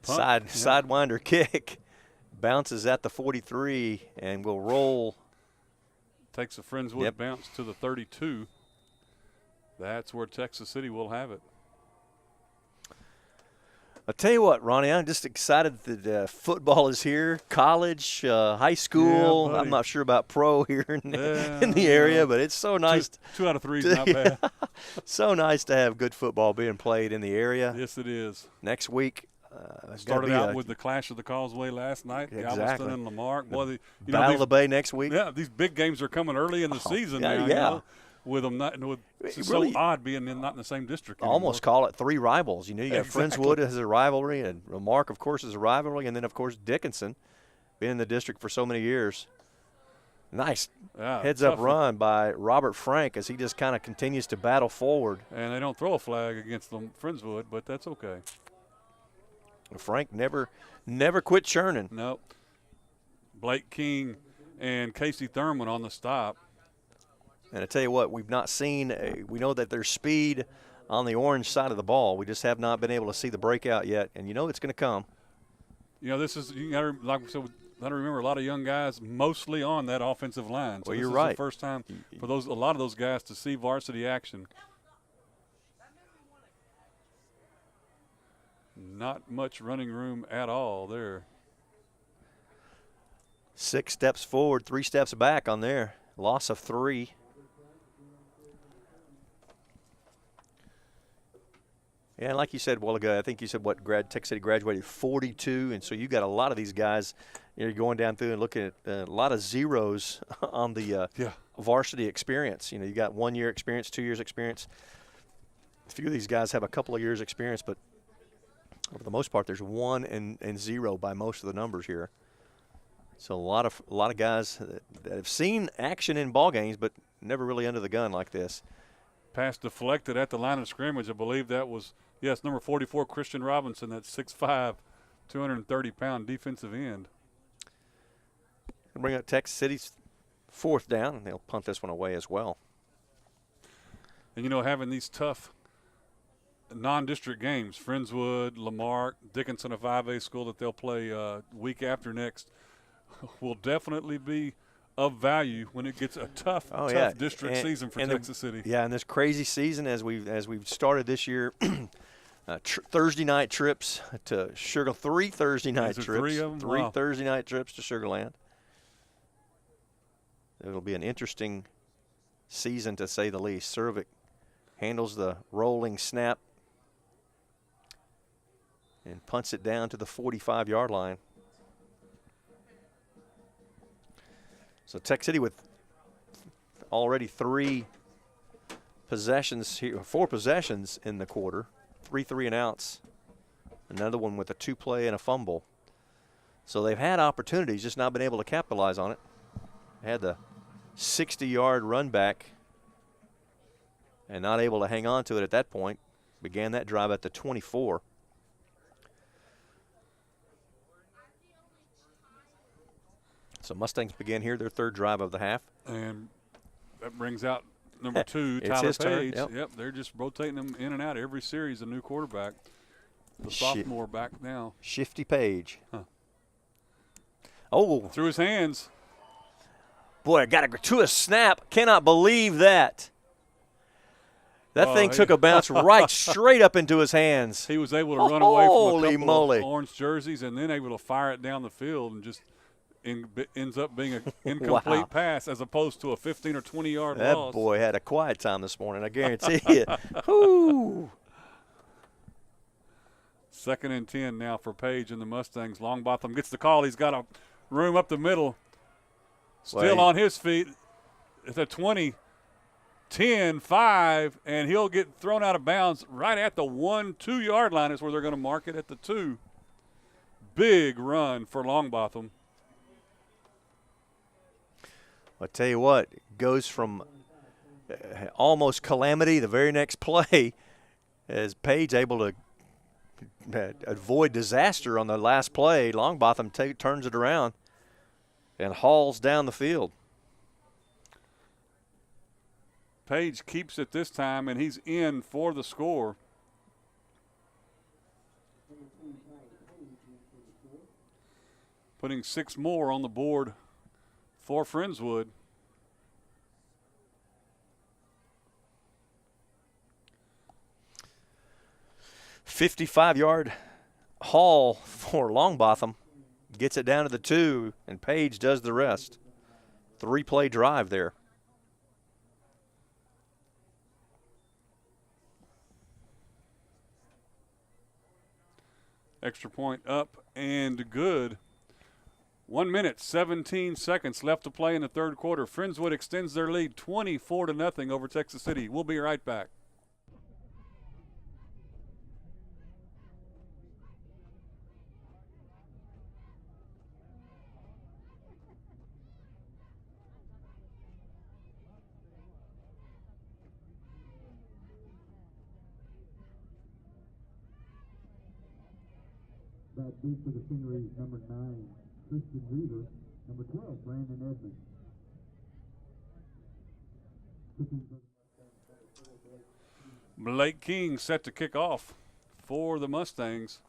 Sidewinder kick. Bounces at the 43 and will roll. Takes a Friendswood bounce to the 32. That's where Texas City will have it. I'll tell you what, Ronnie, I'm just excited that football is here. College, high school. Yeah, I'm not sure about pro here in the area, but it's so nice. Two out of three is not bad. So nice to have good football being played in the area. Yes, it is. Next week. Started out with the Clash of the Causeway last night. Galveston and Lamar. Battle of the Bay next week. Yeah, these big games are coming early in the season now. Yeah. You know, with them not, it's really so odd being not in the same district anymore. Almost call it three rivals. You know, you got Friendswood as a rivalry, and Lamarck, of course, is a rivalry, and then, of course, Dickinson, been in the district for so many years. Nice heads-up run by Robert Frank as he just kind of continues to battle forward. And they don't throw a flag against them, Friendswood, but that's okay. Frank never quit churning. Nope. Blake King and Casey Thurman on the stop. And I tell you what, we've not seen we know that there's speed on the orange side of the ball. We just have not been able to see the breakout yet, and you know it's going to come. You know, this is, you gotta, like we said, I remember a lot of young guys mostly on that offensive line. So well, this you're is right. the first time for a lot of those guys to see varsity action. Not much running room at all there. 6 steps forward, 3 steps back on there. Loss of 3. Yeah, like you said a while ago, I think you said Texas City graduated 42, and so you got a lot of these guys. You're going down through and looking at a lot of zeros on the varsity experience. You know, you got 1 year experience, 2 years experience. A few of these guys have a couple of years experience, but for the most part, there's 1 and 0 by most of the numbers here. So a lot of guys that have seen action in ball games, but never really under the gun like this. Pass deflected at the line of scrimmage. I believe that was, yes, number 44, Christian Robinson. That's 6'5", 230-pound defensive end. Bring up Texas City's 4th down, and they'll punt this one away as well. And, you know, having these tough non-district games, Friendswood, Lamarck, Dickinson, a 5A school that they'll play week after next, will definitely be of value when it gets a tough district season for Texas City. Yeah, and this crazy season as we've started this year, Thursday night trips to Sugar, 3 Thursday night trips, 3 of them? Three Wow. Thursday night trips to Sugar Land. It'll be an interesting season to say the least. Cervic handles the rolling snap and punts it down to the 45-yard line. So Tech City with already 4 possessions in the quarter, 3 3-and-outs, another one with a 2-play and a fumble. So they've had opportunities, just not been able to capitalize on it. Had the 60-yard run back and not able to hang on to it at that point. Began that drive at the 24. So Mustangs begin here their 3rd drive of the half. And that brings out number 2, It's Tyler his turn, Page. yep. They're just rotating them in and out every series, a new quarterback. The sophomore back now. Shifty Page. Huh. Oh. Through his hands. Boy, got a gratuitous snap. Cannot believe that. That thing took a bounce right straight up into his hands. He was able to run away from a couple moly. of orange jerseys and then able to fire it down the field and just ends up being an incomplete pass as opposed to a 15 or 20-yard loss. That boy had a quiet time this morning, I guarantee you. Whoo. 2nd and 10 now for Page and the Mustangs. Longbotham gets the call. He's got a room up the middle. Still on his feet. It's a 20, 10, 5, and he'll get thrown out of bounds right at the 1-2 yard line is where they're going to mark it at the 2. Big run for Longbotham. I'll tell you what, it goes from almost calamity the very next play as Page able to avoid disaster on the last play. Longbotham turns it around and hauls down the field. Page keeps it this time, and he's in for the score. Putting 6 more on the board for Friendswood. "55-yard haul for Longbotham. Gets it down to the 2, and Page does the rest. 3-play drive there. Extra point up and good. 1 minute, 17 seconds left to play in the third quarter. Friendswood extends their lead 24-0 over Texas City. We'll be right back. That beat for the Stingrays, number 9, Christian Weaver. Number 12, Brandon Edmonds. Blake King set to kick off for the Mustangs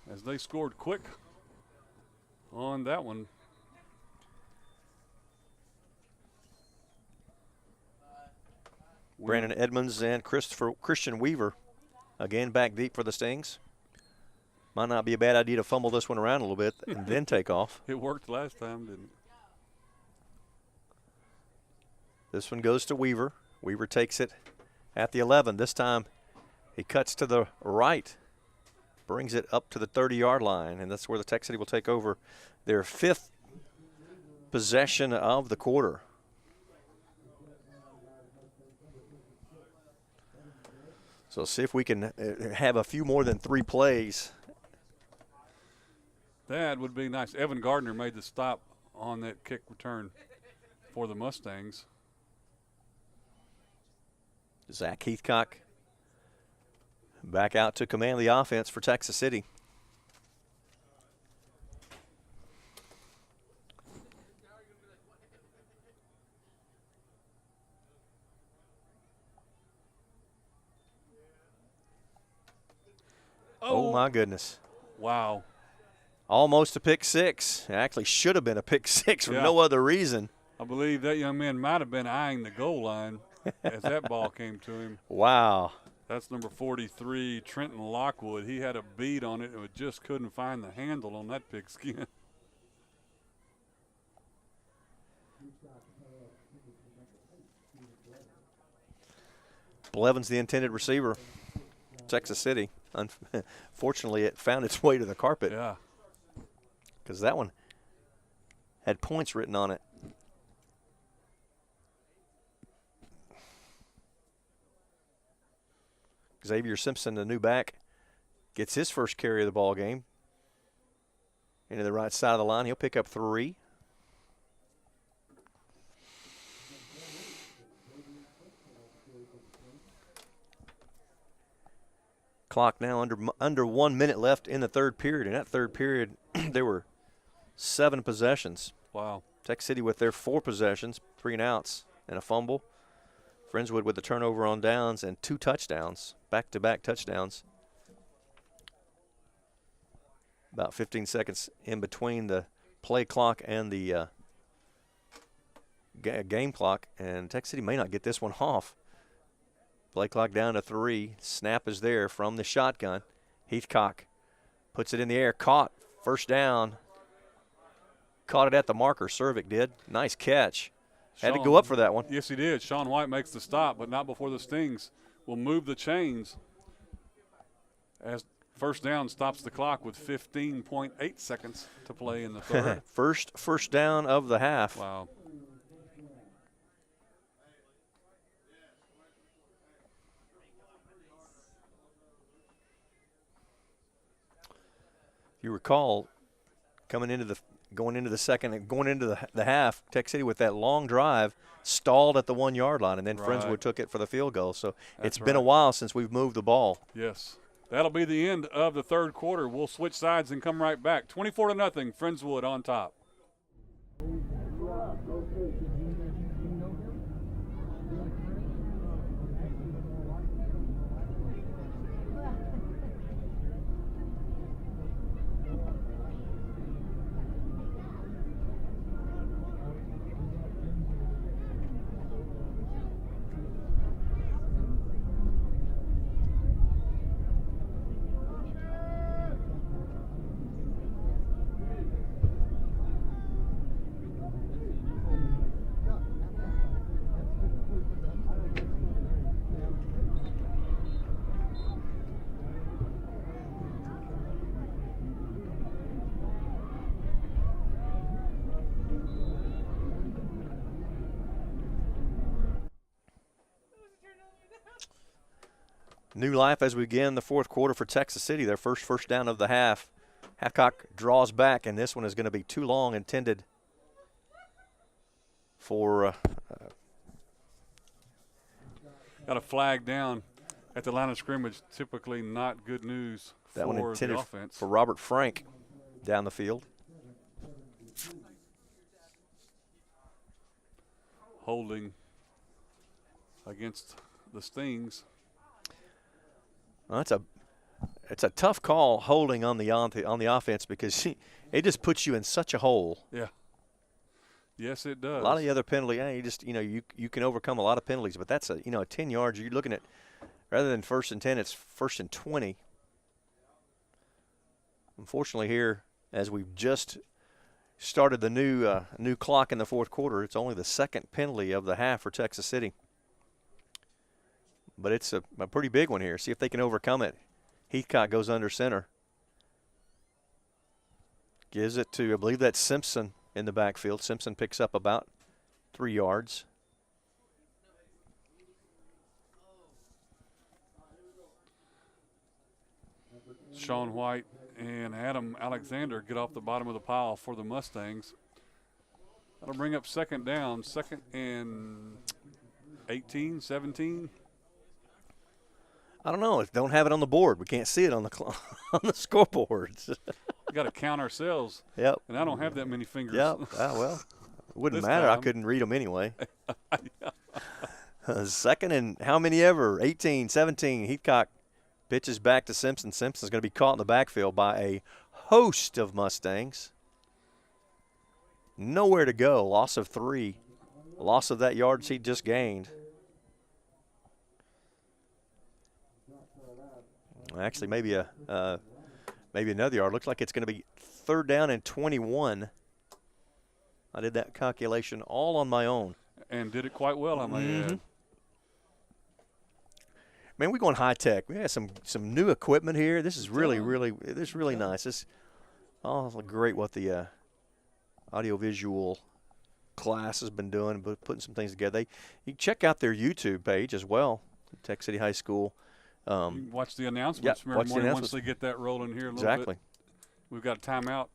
as they scored quick on that one. Brandon Edmonds and Christian Weaver again back deep for the Stings. Might not be a bad idea to fumble this one around a little bit and then take off. It worked last time, didn't it? This one goes to Weaver. Weaver takes it at the 11. This time he cuts to the right, brings it up to the 30-yard line, and that's where the Tech City will take over their 5th possession of the quarter. So see if we can have a few more than 3 plays. That would be nice. Evan Gardner made the stop on that kick return for the Mustangs. Zach Heathcock back out to command the offense for Texas City. Oh my goodness. Wow. Almost a pick 6. It actually should have been a pick 6 for no other reason. I believe that young man might have been eyeing the goal line as that ball came to him. Wow. That's number 43, Trenton Lockwood. He had a bead on it and just couldn't find the handle on that pigskin. Blevins, the intended receiver. Texas City. Unfortunately, it found its way to the carpet. Yeah. Because that one had points written on it. Xavier Simpson, the new back, gets his first carry of the ball game. Into the right side of the line. He'll pick up 3. Clock now under 1 minute left in the third period. In that third period, there were 7 possessions. Wow. Tech City with their 4 possessions, 3 and outs, and a fumble. Friendswood with the turnover on downs and 2 touchdowns, back-to-back touchdowns. About 15 seconds in between the play clock and the game clock, and Tech City may not get this one off. Play clock down to 3. Snap is there from the shotgun. Heathcock puts it in the air. Caught. First down. Caught it at the marker. Cervic did. Nice catch. Had to go up for that one. Yes, he did. Sean White makes the stop, but not before the Stings will move the chains as first down stops the clock with 15.8 seconds to play in the third. First down of the half. Wow. You recall going into the second and going into the half, Tech City with that long drive stalled at the 1 yard line, and then Friendswood took it for the field goal. So it's been a while since we've moved the ball. Yes. That'll be the end of the third quarter. We'll switch sides and come right back. 24-0, Friendswood on top. New life as we begin the fourth quarter for Texas City. Their first down of the half. Hathcock draws back, and this one is going to be too long, intended for got a flag down at the line of scrimmage. Typically not good news that for one intended the offense. for Robert Frank down the field. Holding against the Stings. Well, it's a tough call, holding on the offense, because it just puts you in such a hole. Yeah. Yes, it does. A lot of the other penalty, you can overcome a lot of penalties, but that's a 10 yards. You're looking at, rather than 1st and 10, it's 1st and 20. Unfortunately, here, as we've just started the new clock in the fourth quarter, it's only the second penalty of the half for Texas City. But it's a pretty big one here. See if they can overcome it. Heathcock goes under center. Gives it to, I believe that's Simpson in the backfield. Simpson picks up about 3 yards. Sean White and Adam Alexander get off the bottom of the pile for the Mustangs. That'll bring up second down, 2nd and 18, 17. I don't know. Don't have it on the board. We can't see it on the on the scoreboards. We got to count ourselves. Yep. And I don't have that many fingers. Yep. Well, it wouldn't This matter. I time. couldn't read them anyway. 2nd and how many ever? 18, 17. Heathcock pitches back to Simpson. Simpson's going to be caught in the backfield by a host of Mustangs. Nowhere to go. Loss of 3. Loss of that yards he just gained. Actually, maybe another yard. Looks like it's going to be 3rd down and 21. I did that calculation all on my own. And did it quite well, I may add. Man, we're going high tech. We have some new equipment here. This is really nice. This great what the audiovisual class has been doing, but putting some things together. You can check out their YouTube page as well, Tech City High School. You can watch the announcements tomorrow morning once they get that rolling here a little bit. We've got a timeout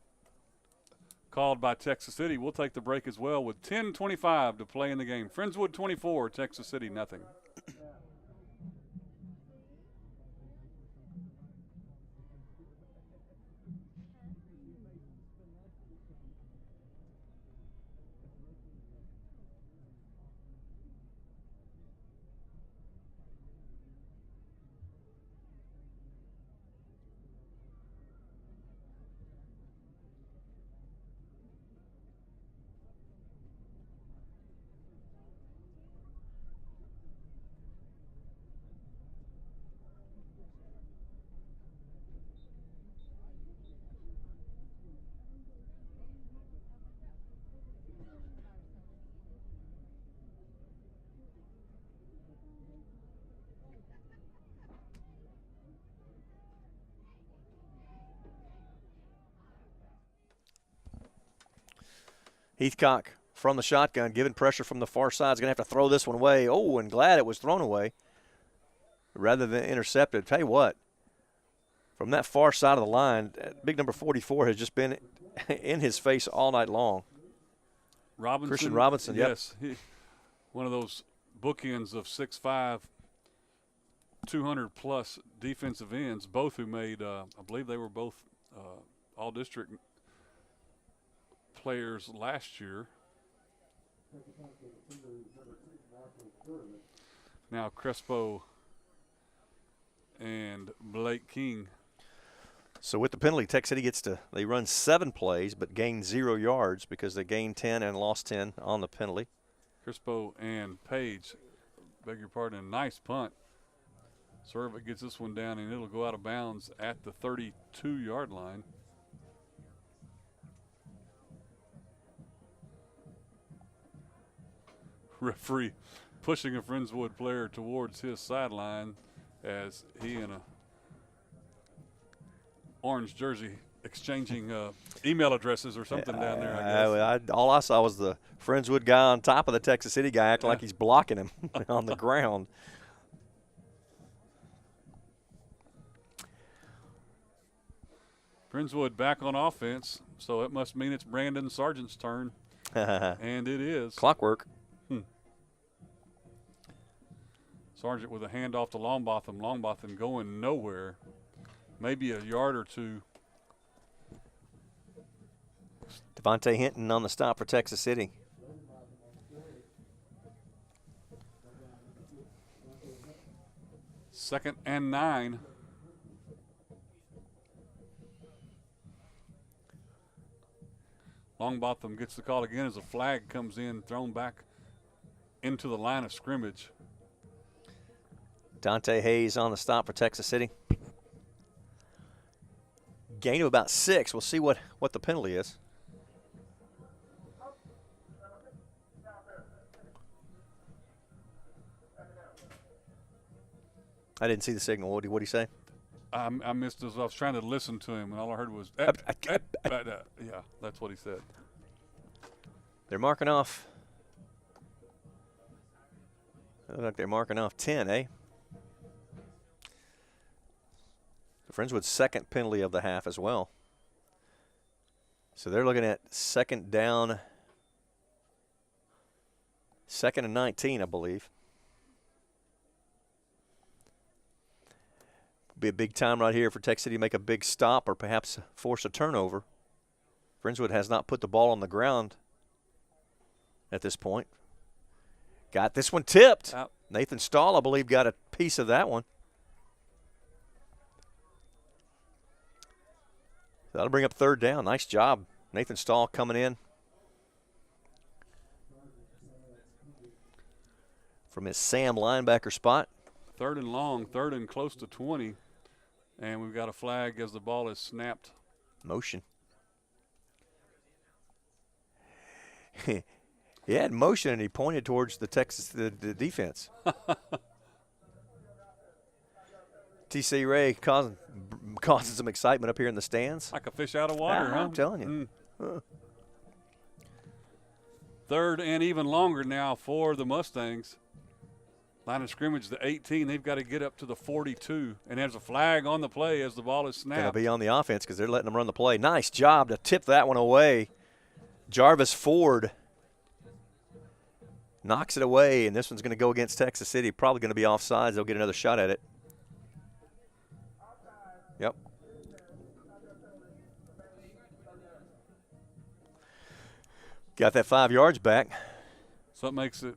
called by Texas City. We'll take the break as well with 10:25 to play in the game. Friendswood 24, Texas City nothing. Heathcock from the shotgun, giving pressure from the far side. Is going to have to throw this one away. Oh, and glad it was thrown away rather than intercepted. Tell you what, from that far side of the line, big number 44 has just been in his face all night long. Christian Robinson, yes. One of those bookends of 6'5", 200-plus defensive ends, both who made, I believe they were both all-district players last year. Now Crespo and Blake King. So with the penalty, Tech City they run 7 plays but gain 0 yards because they gained 10 and lost 10 on the penalty. Crispo and Page, beg your pardon, a nice punt. Servant gets this one down, and it'll go out of bounds at the 32-yard line. Referee pushing a Friendswood player towards his sideline as he and a orange jersey exchanging email addresses or something down there, I guess. All I saw was the Friendswood guy on top of the Texas City guy acting like he's blocking him on the ground. Friendswood back on offense, so it must mean it's Brandon Sargent's turn. And it is. Clockwork. Sargent with a handoff to Longbotham. Longbotham going nowhere. Maybe a yard or two. Devontae Hinton on the stop for Texas City. Second and 9. Longbotham gets the call again as a flag comes in, thrown back into the line of scrimmage. Dante Hayes on the stop for Texas City. Gain of about 6. We'll see what the penalty is. I didn't see the signal. What did he say? I missed this. I was trying to listen to him, and all I heard was, yeah, that's what he said. They're marking off. They look like they're marking off 10, eh? Friendswood's second penalty of the half as well. So they're looking at second down, 2nd and 19, I believe. Be a big time right here for Tech City to make a big stop or perhaps force a turnover. Friendswood has not put the ball on the ground at this point. Got this one tipped. Out. Nathan Stahl, I believe, got a piece of that one. That'll bring up 3rd down. Nice job. Nathan Stahl coming in from his Sam linebacker spot. 3rd and long, 3rd and close to 20. And we've got a flag as the ball is snapped. Motion. He had motion and he pointed towards the defense. TC Ray causing some excitement up here in the stands. Like a fish out of water, huh? I'm telling you. 3rd and even longer now for the Mustangs. Line of scrimmage, the 18. They've got to get up to the 42. And there's a flag on the play as the ball is snapped. Going to be on the offense because they're letting them run the play. Nice job to tip that one away. Jarvis Ford knocks it away, and this one's going to go against Texas City. Probably going to be offsides. They'll get another shot at it. Yep. Got that 5 yards back. So it makes it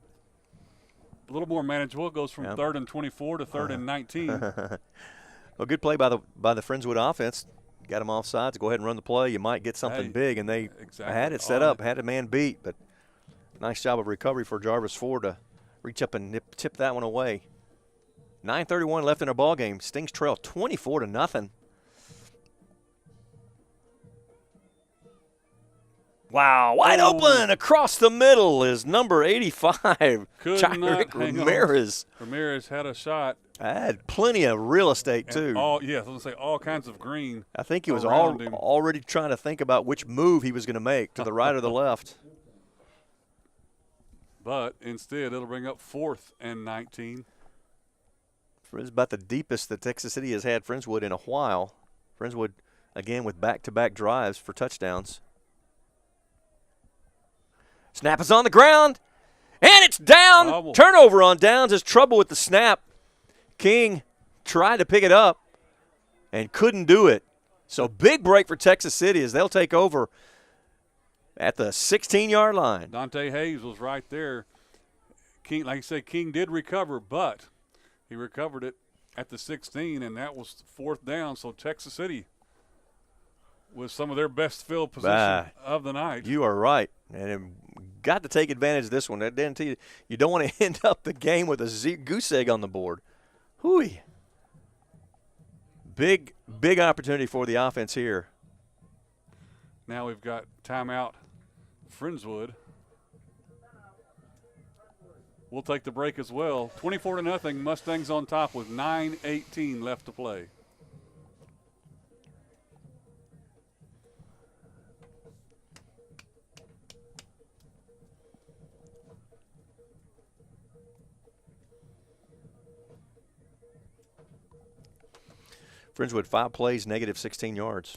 a little more manageable. It goes from 3rd and 24 to 3rd and 19. Well, good play by the Friendswood offense. Got them offsides. Go ahead and run the play. You might get something big, and they had it set up, had a man beat, but nice job of recovery for Jarvis Ford to reach up and tip that one away. 9:31 left in our ball game. Stings trail 24-0. Wow, wide open across the middle is number 85, Tyrick Ramirez. Ramirez had a shot. I had plenty of real estate, too. I was going to say all kinds of green. I think he was already trying to think about which move he was going to make, to the right or the left. But instead, it'll bring up 4th and 19. It's about the deepest that Texas City has had Friendswood in a while. Friendswood, again, with back-to-back drives for touchdowns. Snap is on the ground, and it's down. Trouble. Turnover on downs is trouble with the snap. King tried to pick it up and couldn't do it. So big break for Texas City as they'll take over at the 16-yard line. Dante Hayes was right there. King, like I said, King did recover, but he recovered it at the 16, and that was 4th down. So Texas City with some of their best field position of the night. You are right. And got to take advantage of this one. I guarantee you, you don't want to end up the game with a goose egg on the board. Hooey. Big opportunity for the offense here. Now we've got timeout Friendswood. We'll take the break as well. 24-0, Mustangs on top with 9:18 left to play. Friendswood 5 plays, negative 16 yards.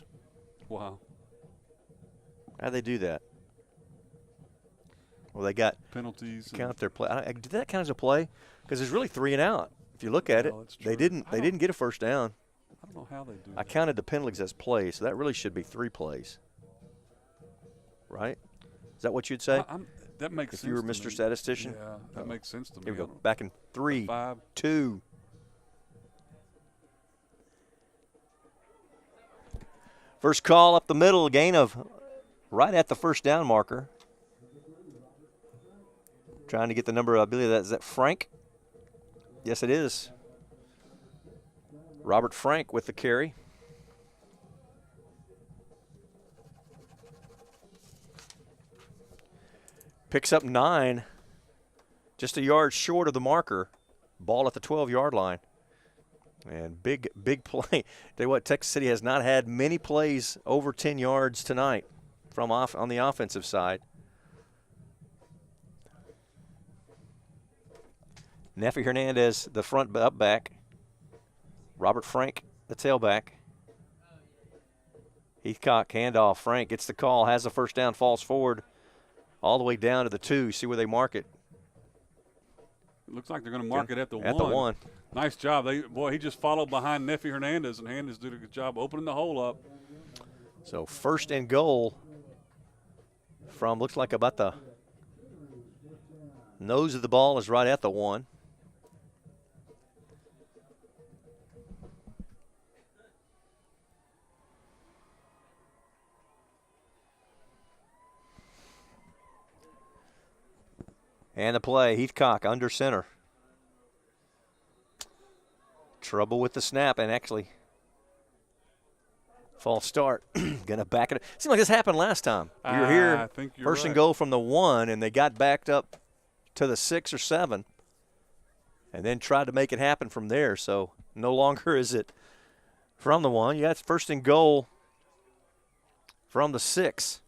Wow. How'd they do that? Well, they got penalties. Count their play. Did that count as a play? Because there's really 3 and out. If you look at it, they didn't get a first down. I don't know how they do. I counted the penalties as plays, so that really should be 3 plays. Right? Is that what you'd say? That makes sense. If you were Mr. Statistician? Yeah, that makes sense to me. Here we go. Back in 3, 5, 2. First call up the middle, a gain of right at the first down marker. Trying to get the number, I believe is that Frank? Yes, it is. Robert Frank with the carry. Picks up 9, just a yard short of the marker. Ball at the 12-yard line. And big play. Tell you what, Texas City has not had many plays over 10 yards tonight from on the offensive side. Neffy Hernandez, the front up back. Robert Frank, the tailback. Heathcock, handoff. Frank gets the call, has the first down, falls forward all the way down to the 2. See where they mark it. It looks like they're going to mark it at the 1. At the 1. Nice job. He just followed behind Neffy Hernandez, and Hernandez did a good job opening the hole up. So first and goal from, looks like about the nose of the ball is right at the 1. And the play, Heathcock under center. Trouble with the snap, and actually false start. Gonna back it. Seemed like this happened last time. You were here, I think you're first right. and goal from the 1, and they got backed up to the 6 or 7, and then tried to make it happen from there. So no longer is it from the 1. You got first and goal from the 6.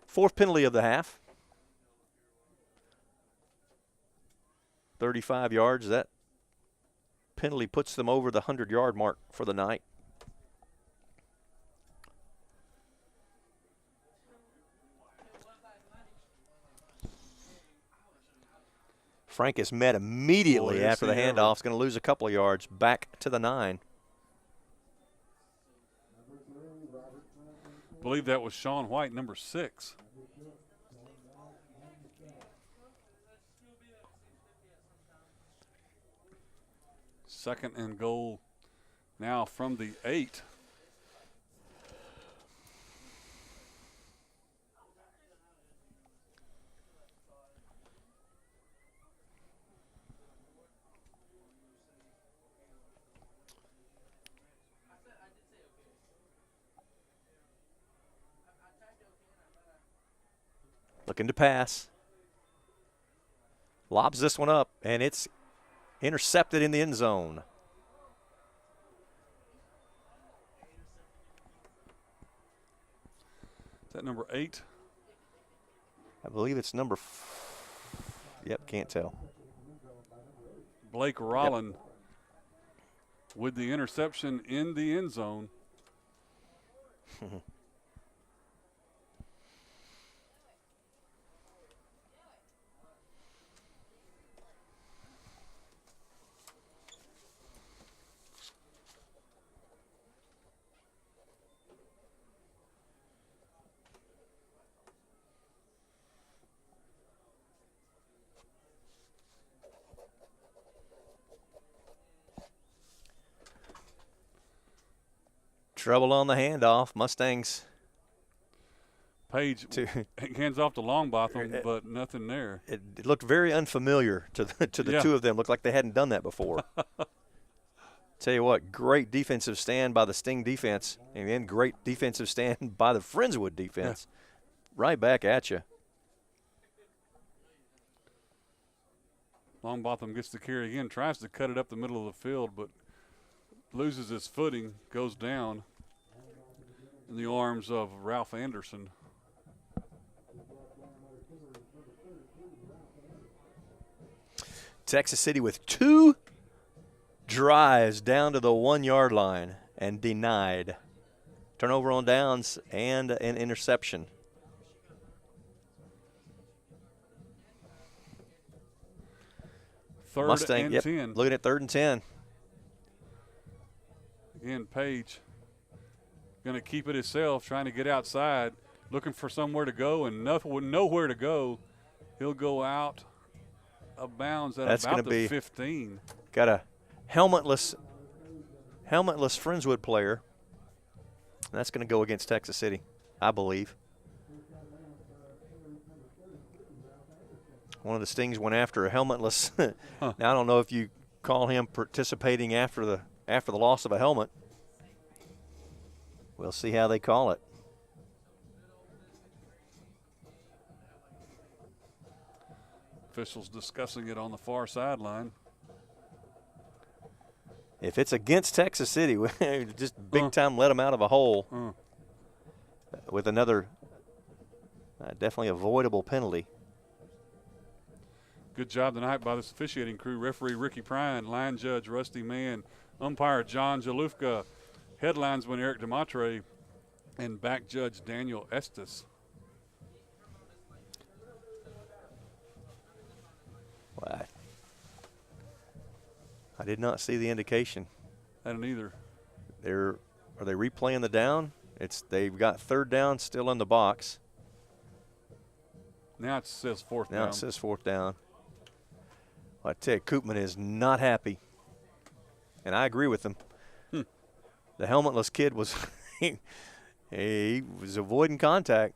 4th penalty of the half. 35 yards. That penalty puts them over the 100-yard mark for the night. Frank is met immediately after the handoff. Is going to lose a couple of yards back to the 9. I believe that was Sean White, number 6. Second and goal now from the 8. Looking to pass. Lobs this one up, and it's intercepted in the end zone. Is that number 8? I believe it's number. Yep, can't tell. Blake Rolland with the interception in the end zone. Trouble on the handoff. Mustangs. Page hands off to Longbotham, but nothing there. It looked very unfamiliar to the two of them. Looked like they hadn't done that before. Tell you what, great defensive stand by the Sting defense, and then great defensive stand by the Friendswood defense. Yeah. Right back at you. Longbotham gets the carry again, tries to cut it up the middle of the field, but loses his footing, goes down in the arms of Ralph Anderson. Texas City with 2 drives down to the 1-yard line and denied. Turnover on downs and an interception. Third Mustang, and yep, 10. Looking at 3rd and 10. Again, Page going to keep it himself, trying to get outside, looking for somewhere to go, and nowhere to go. He'll go out of bounds at about the 15. Got a helmetless Friendswood player. That's going to go against Texas City, I believe. One of the Stings went after a helmetless. Now, I don't know if you call him participating after the loss of a helmet. We'll see how they call it. Officials discussing it on the far sideline. If it's against Texas City, just big time let them out of a hole with another definitely avoidable penalty. Good job tonight by this officiating crew. Referee Ricky Prine, line judge Rusty Mann, umpire John Jalufka, head linesman Eric DeMatre, and back judge Daniel Estes. Wow. I did not see the indication. I didn't either. Are they replaying the down? They've got 3rd down still in the box. Now it says 4th down. Now it says 4th down. Well, I tell you, Koopman is not happy, and I agree with him. The helmetless kid was he was avoiding contact.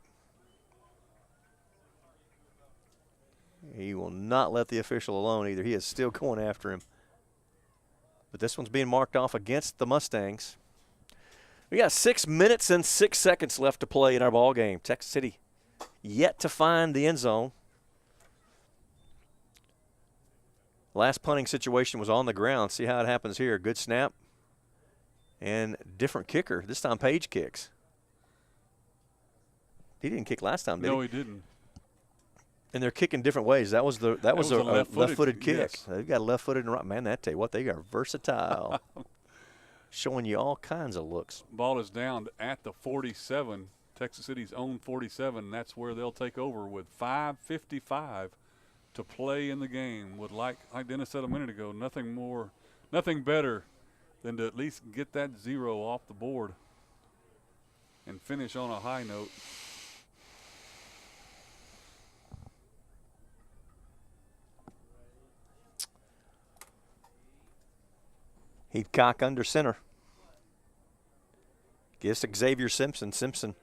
He will not let the official alone either. He is still going after him. But this one's being marked off against the Mustangs. We got 6 minutes and 6 seconds left to play in our ball game. Texas City yet to find the end zone. Last punting situation was on the ground. See how it happens here. Good snap. And different kicker. This time Page kicks. He didn't kick last time, did he? No, he didn't. And they're kicking different ways. That was a left-footed kick. Yes. They've got a left-footed and right. Man, that tell you what, they are versatile. Showing you all kinds of looks. Ball is down at the 47, Texas City's own 47. That's where they'll take over with 5:55 to play in the game. Would like Dennis said a minute ago, nothing better than to at least get that 0 off the board and finish on a high note. He'd cock under center. Gives to Xavier Simpson. Simpson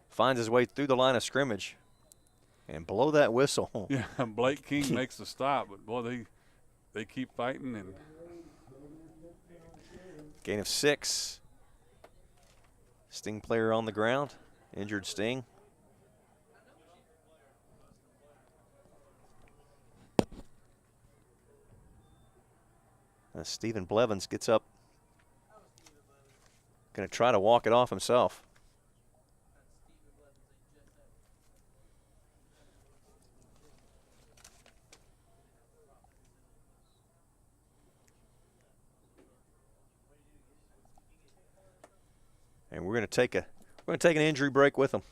finds his way through the line of scrimmage and blow that whistle. Yeah, Blake King makes the stop, but boy, they keep fighting. And gain of 6. Sting player on the ground. Injured Sting. Stephen Blevins gets up. Going to try to walk it off himself. And we're going to take an injury break with them.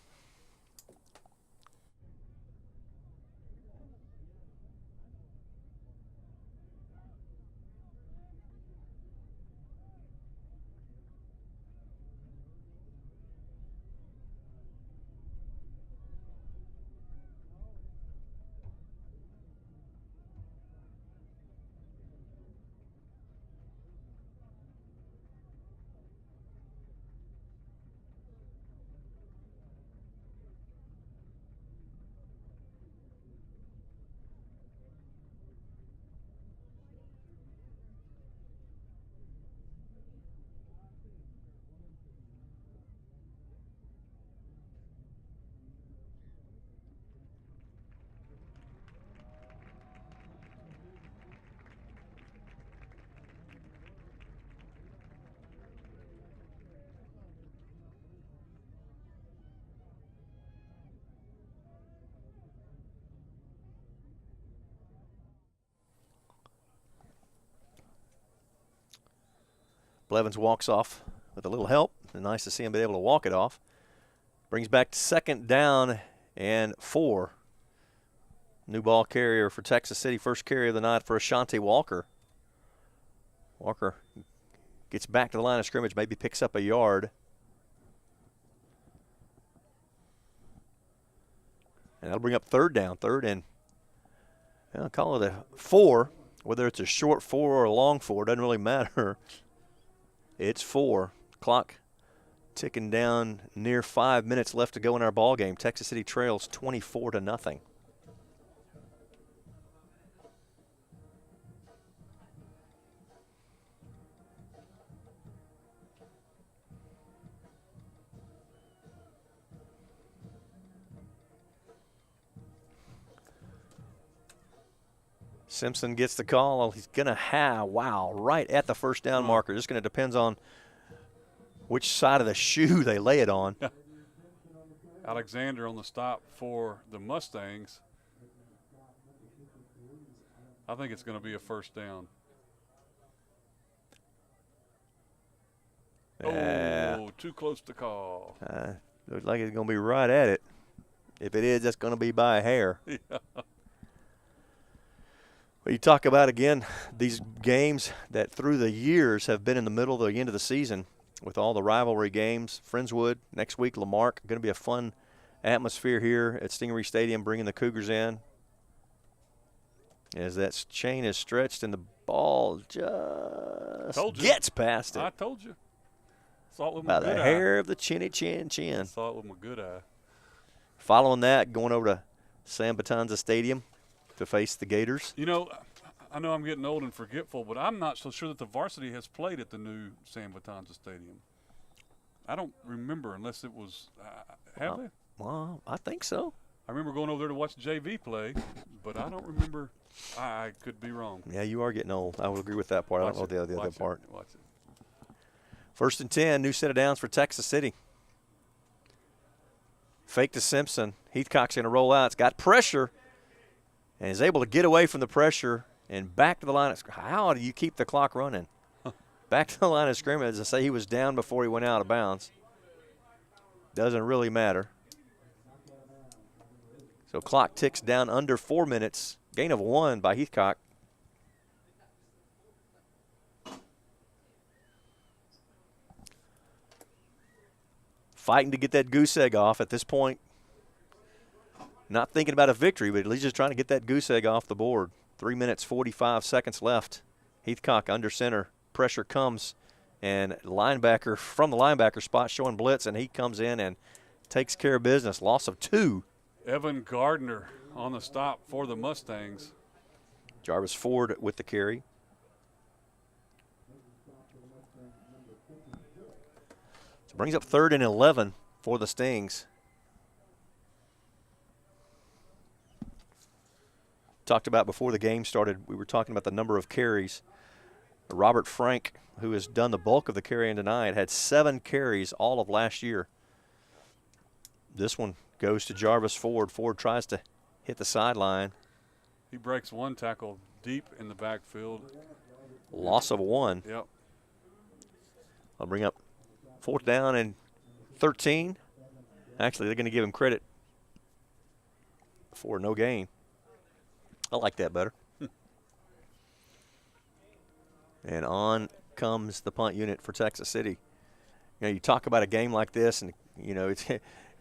Blevins walks off with a little help. Nice to see him be able to walk it off. Brings back 2nd down and 4. New ball carrier for Texas City. First carry of the night for Ashanti Walker. Walker gets back to the line of scrimmage, maybe picks up a yard. And that'll bring up 3rd down. 3rd and, I'll call it a 4. Whether it's a short 4 or a long 4, doesn't really matter. It's 4. Clock ticking down, near 5 minutes left to go in our ball game. Texas City trails 24-0. Simpson gets the call. He's going to have, right at the 1st down marker. Just going to depends on which side of the shoe they lay it on. Alexander on the stop for the Mustangs. I think it's going to be a 1st down. Oh, too close to call. Looks like it's going to be right at it. If it is, that's going to be by a hair. Yeah. Well, you talk about, again, these games that through the years have been in the middle of the end of the season with all the rivalry games. Friendswood, next week, Lamarck. Going to be a fun atmosphere here at Stingery Stadium, bringing the Cougars in. As that chain is stretched and the ball just gets past it. I told you. Saw it with my By good the eye. hair of the chinny chin chin. Saw it with my good eye. Following that, going over to San Batanza Stadium to face the Gators. You know, I know I'm getting old and forgetful, but I'm not so sure that the varsity has played at the new San Batanza Stadium. I don't remember unless it was have they? Well, I think so. I remember going over there to watch JV play, but I don't remember. I could be wrong. Yeah, you are getting old. I would agree with that part. I don't know the other part. Watch it. 1st and 10, new set of downs for Texas City. Fake to Simpson. Heathcock's going to roll out. It's got pressure and is able to get away from the pressure and back to the line. How do you keep the clock running? Back to the line of scrimmage and say he was down before he went out of bounds. Doesn't really matter. So clock ticks down under 4 minutes. Gain of 1 by Heathcock. Fighting to get that goose egg off at this point. Not thinking about a victory, but at least just trying to get that goose egg off the board. 3 minutes, 45 seconds left. Heathcock under center. Pressure comes, and linebacker from the linebacker spot showing blitz, and he comes in and takes care of business. Loss of 2. Evan Gardner on the stop for the Mustangs. Jarvis Ford with the carry. So brings up 3rd and 11 for the Stings. Talked about before the game started, we were talking about the number of carries. Robert Frank, who has done the bulk of the carrying tonight, had 7 carries all of last year. This one goes to Jarvis Ford. Ford tries to hit the sideline. He breaks 1 tackle deep in the backfield. Loss of 1. Yep. I'll bring up 4th down and 13. Actually, they're going to give him credit for no gain. I like that better. And on comes the punt unit for Texas City. You know, you talk about a game like this, and you know it's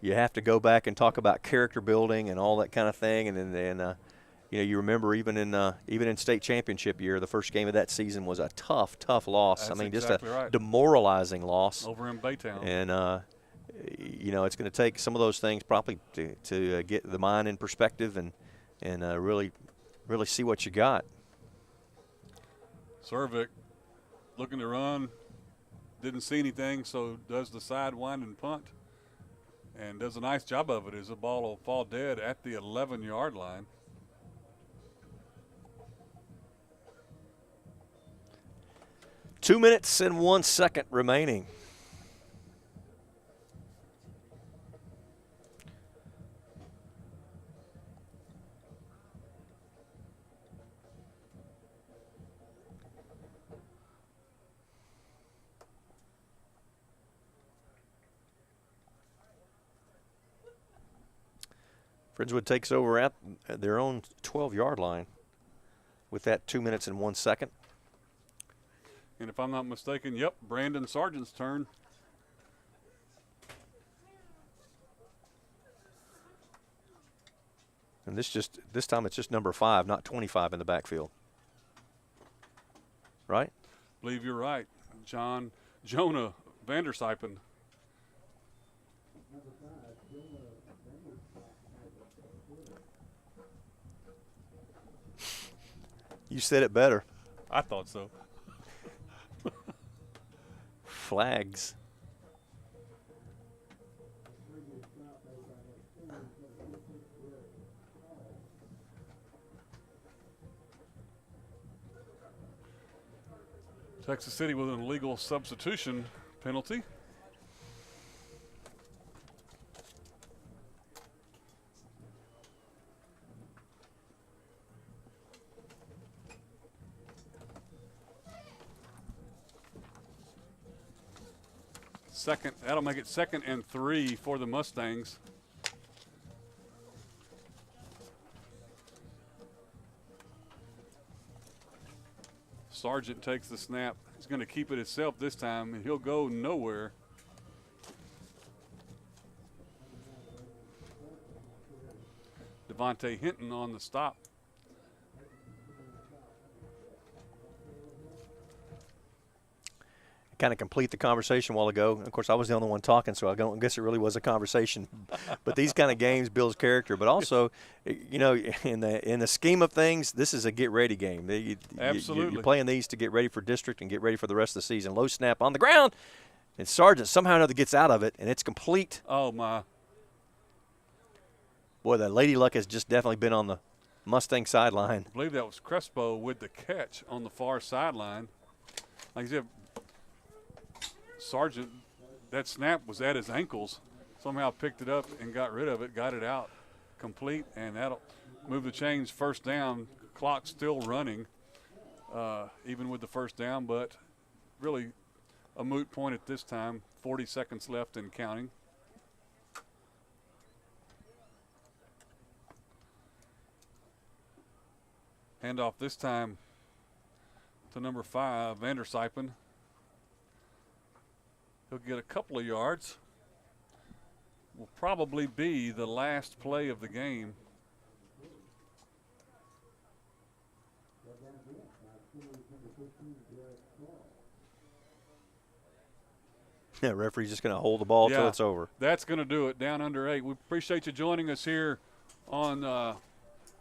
you have to go back and talk about character building and all that kind of thing. And then you know, you remember even in state championship year, the first game of that season was a tough loss. That's I mean, exactly just a right. demoralizing loss Over in Baytown. And you know, it's going to take some of those things probably to get the mind in perspective and really see what you got. Servik looking to run, didn't see anything, so does the side winding punt and does a nice job of it as the ball will fall dead at the 11-yard line. Two minutes and 1 second remaining. Friendswood takes over at their own 12-yard line with that 2 minutes and 1 second. And if I'm not mistaken, yep, Brandon Sargent's turn. And this time it's just number 5, not 25 in the backfield. Right? I believe you're right. Jonah Vandersiepen. You said it better. I thought so. Flags. Texas City with an illegal substitution penalty. That'll make it 2nd and 3 for the Mustangs. Sargent takes the snap. He's going to keep it himself this time, and he'll go nowhere. Devontae Hinton on the stop. Kind of complete the conversation a while ago. Of course, I was the only one talking, so I don't guess it really was a conversation. But these kind of games builds character. But also, you know, in the scheme of things, this is a get-ready game. Absolutely. You're playing these to get ready for district and get ready for the rest of the season. Low snap on the ground, and Sargent somehow or another gets out of it, and it's complete. Oh, my. Boy, that Lady Luck has just definitely been on the Mustang sideline. I believe that was Crespo with the catch on the far sideline. Like I said, Sargent, that snap was at his ankles. Somehow picked it up and got rid of it, got it out complete, and that'll move the chains. First down. Clock still running, even with the first down, but really a moot point at this time. 40 seconds left and counting. Handoff this time to number 5, Vandersiepen. He'll get a couple of yards. Will probably be the last play of the game. Yeah, referee's just going to hold the ball till it's over. That's going to do it, down under 8. We appreciate you joining us here on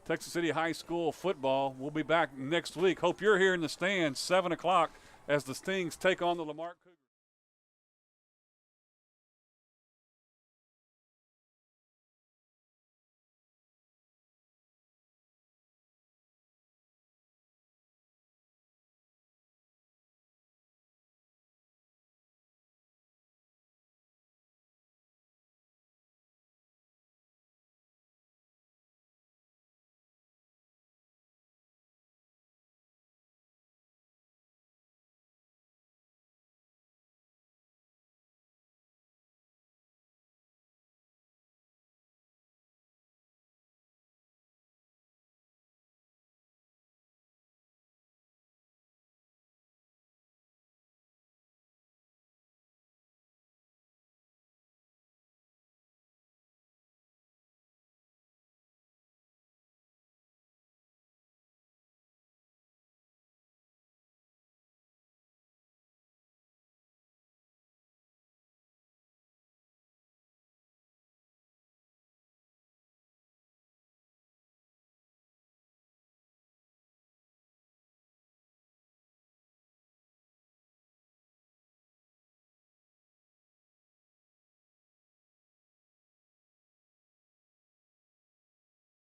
Texas City High School football. We'll be back next week. Hope you're here in the stands, 7 o'clock, as the Stings take on the Lamar.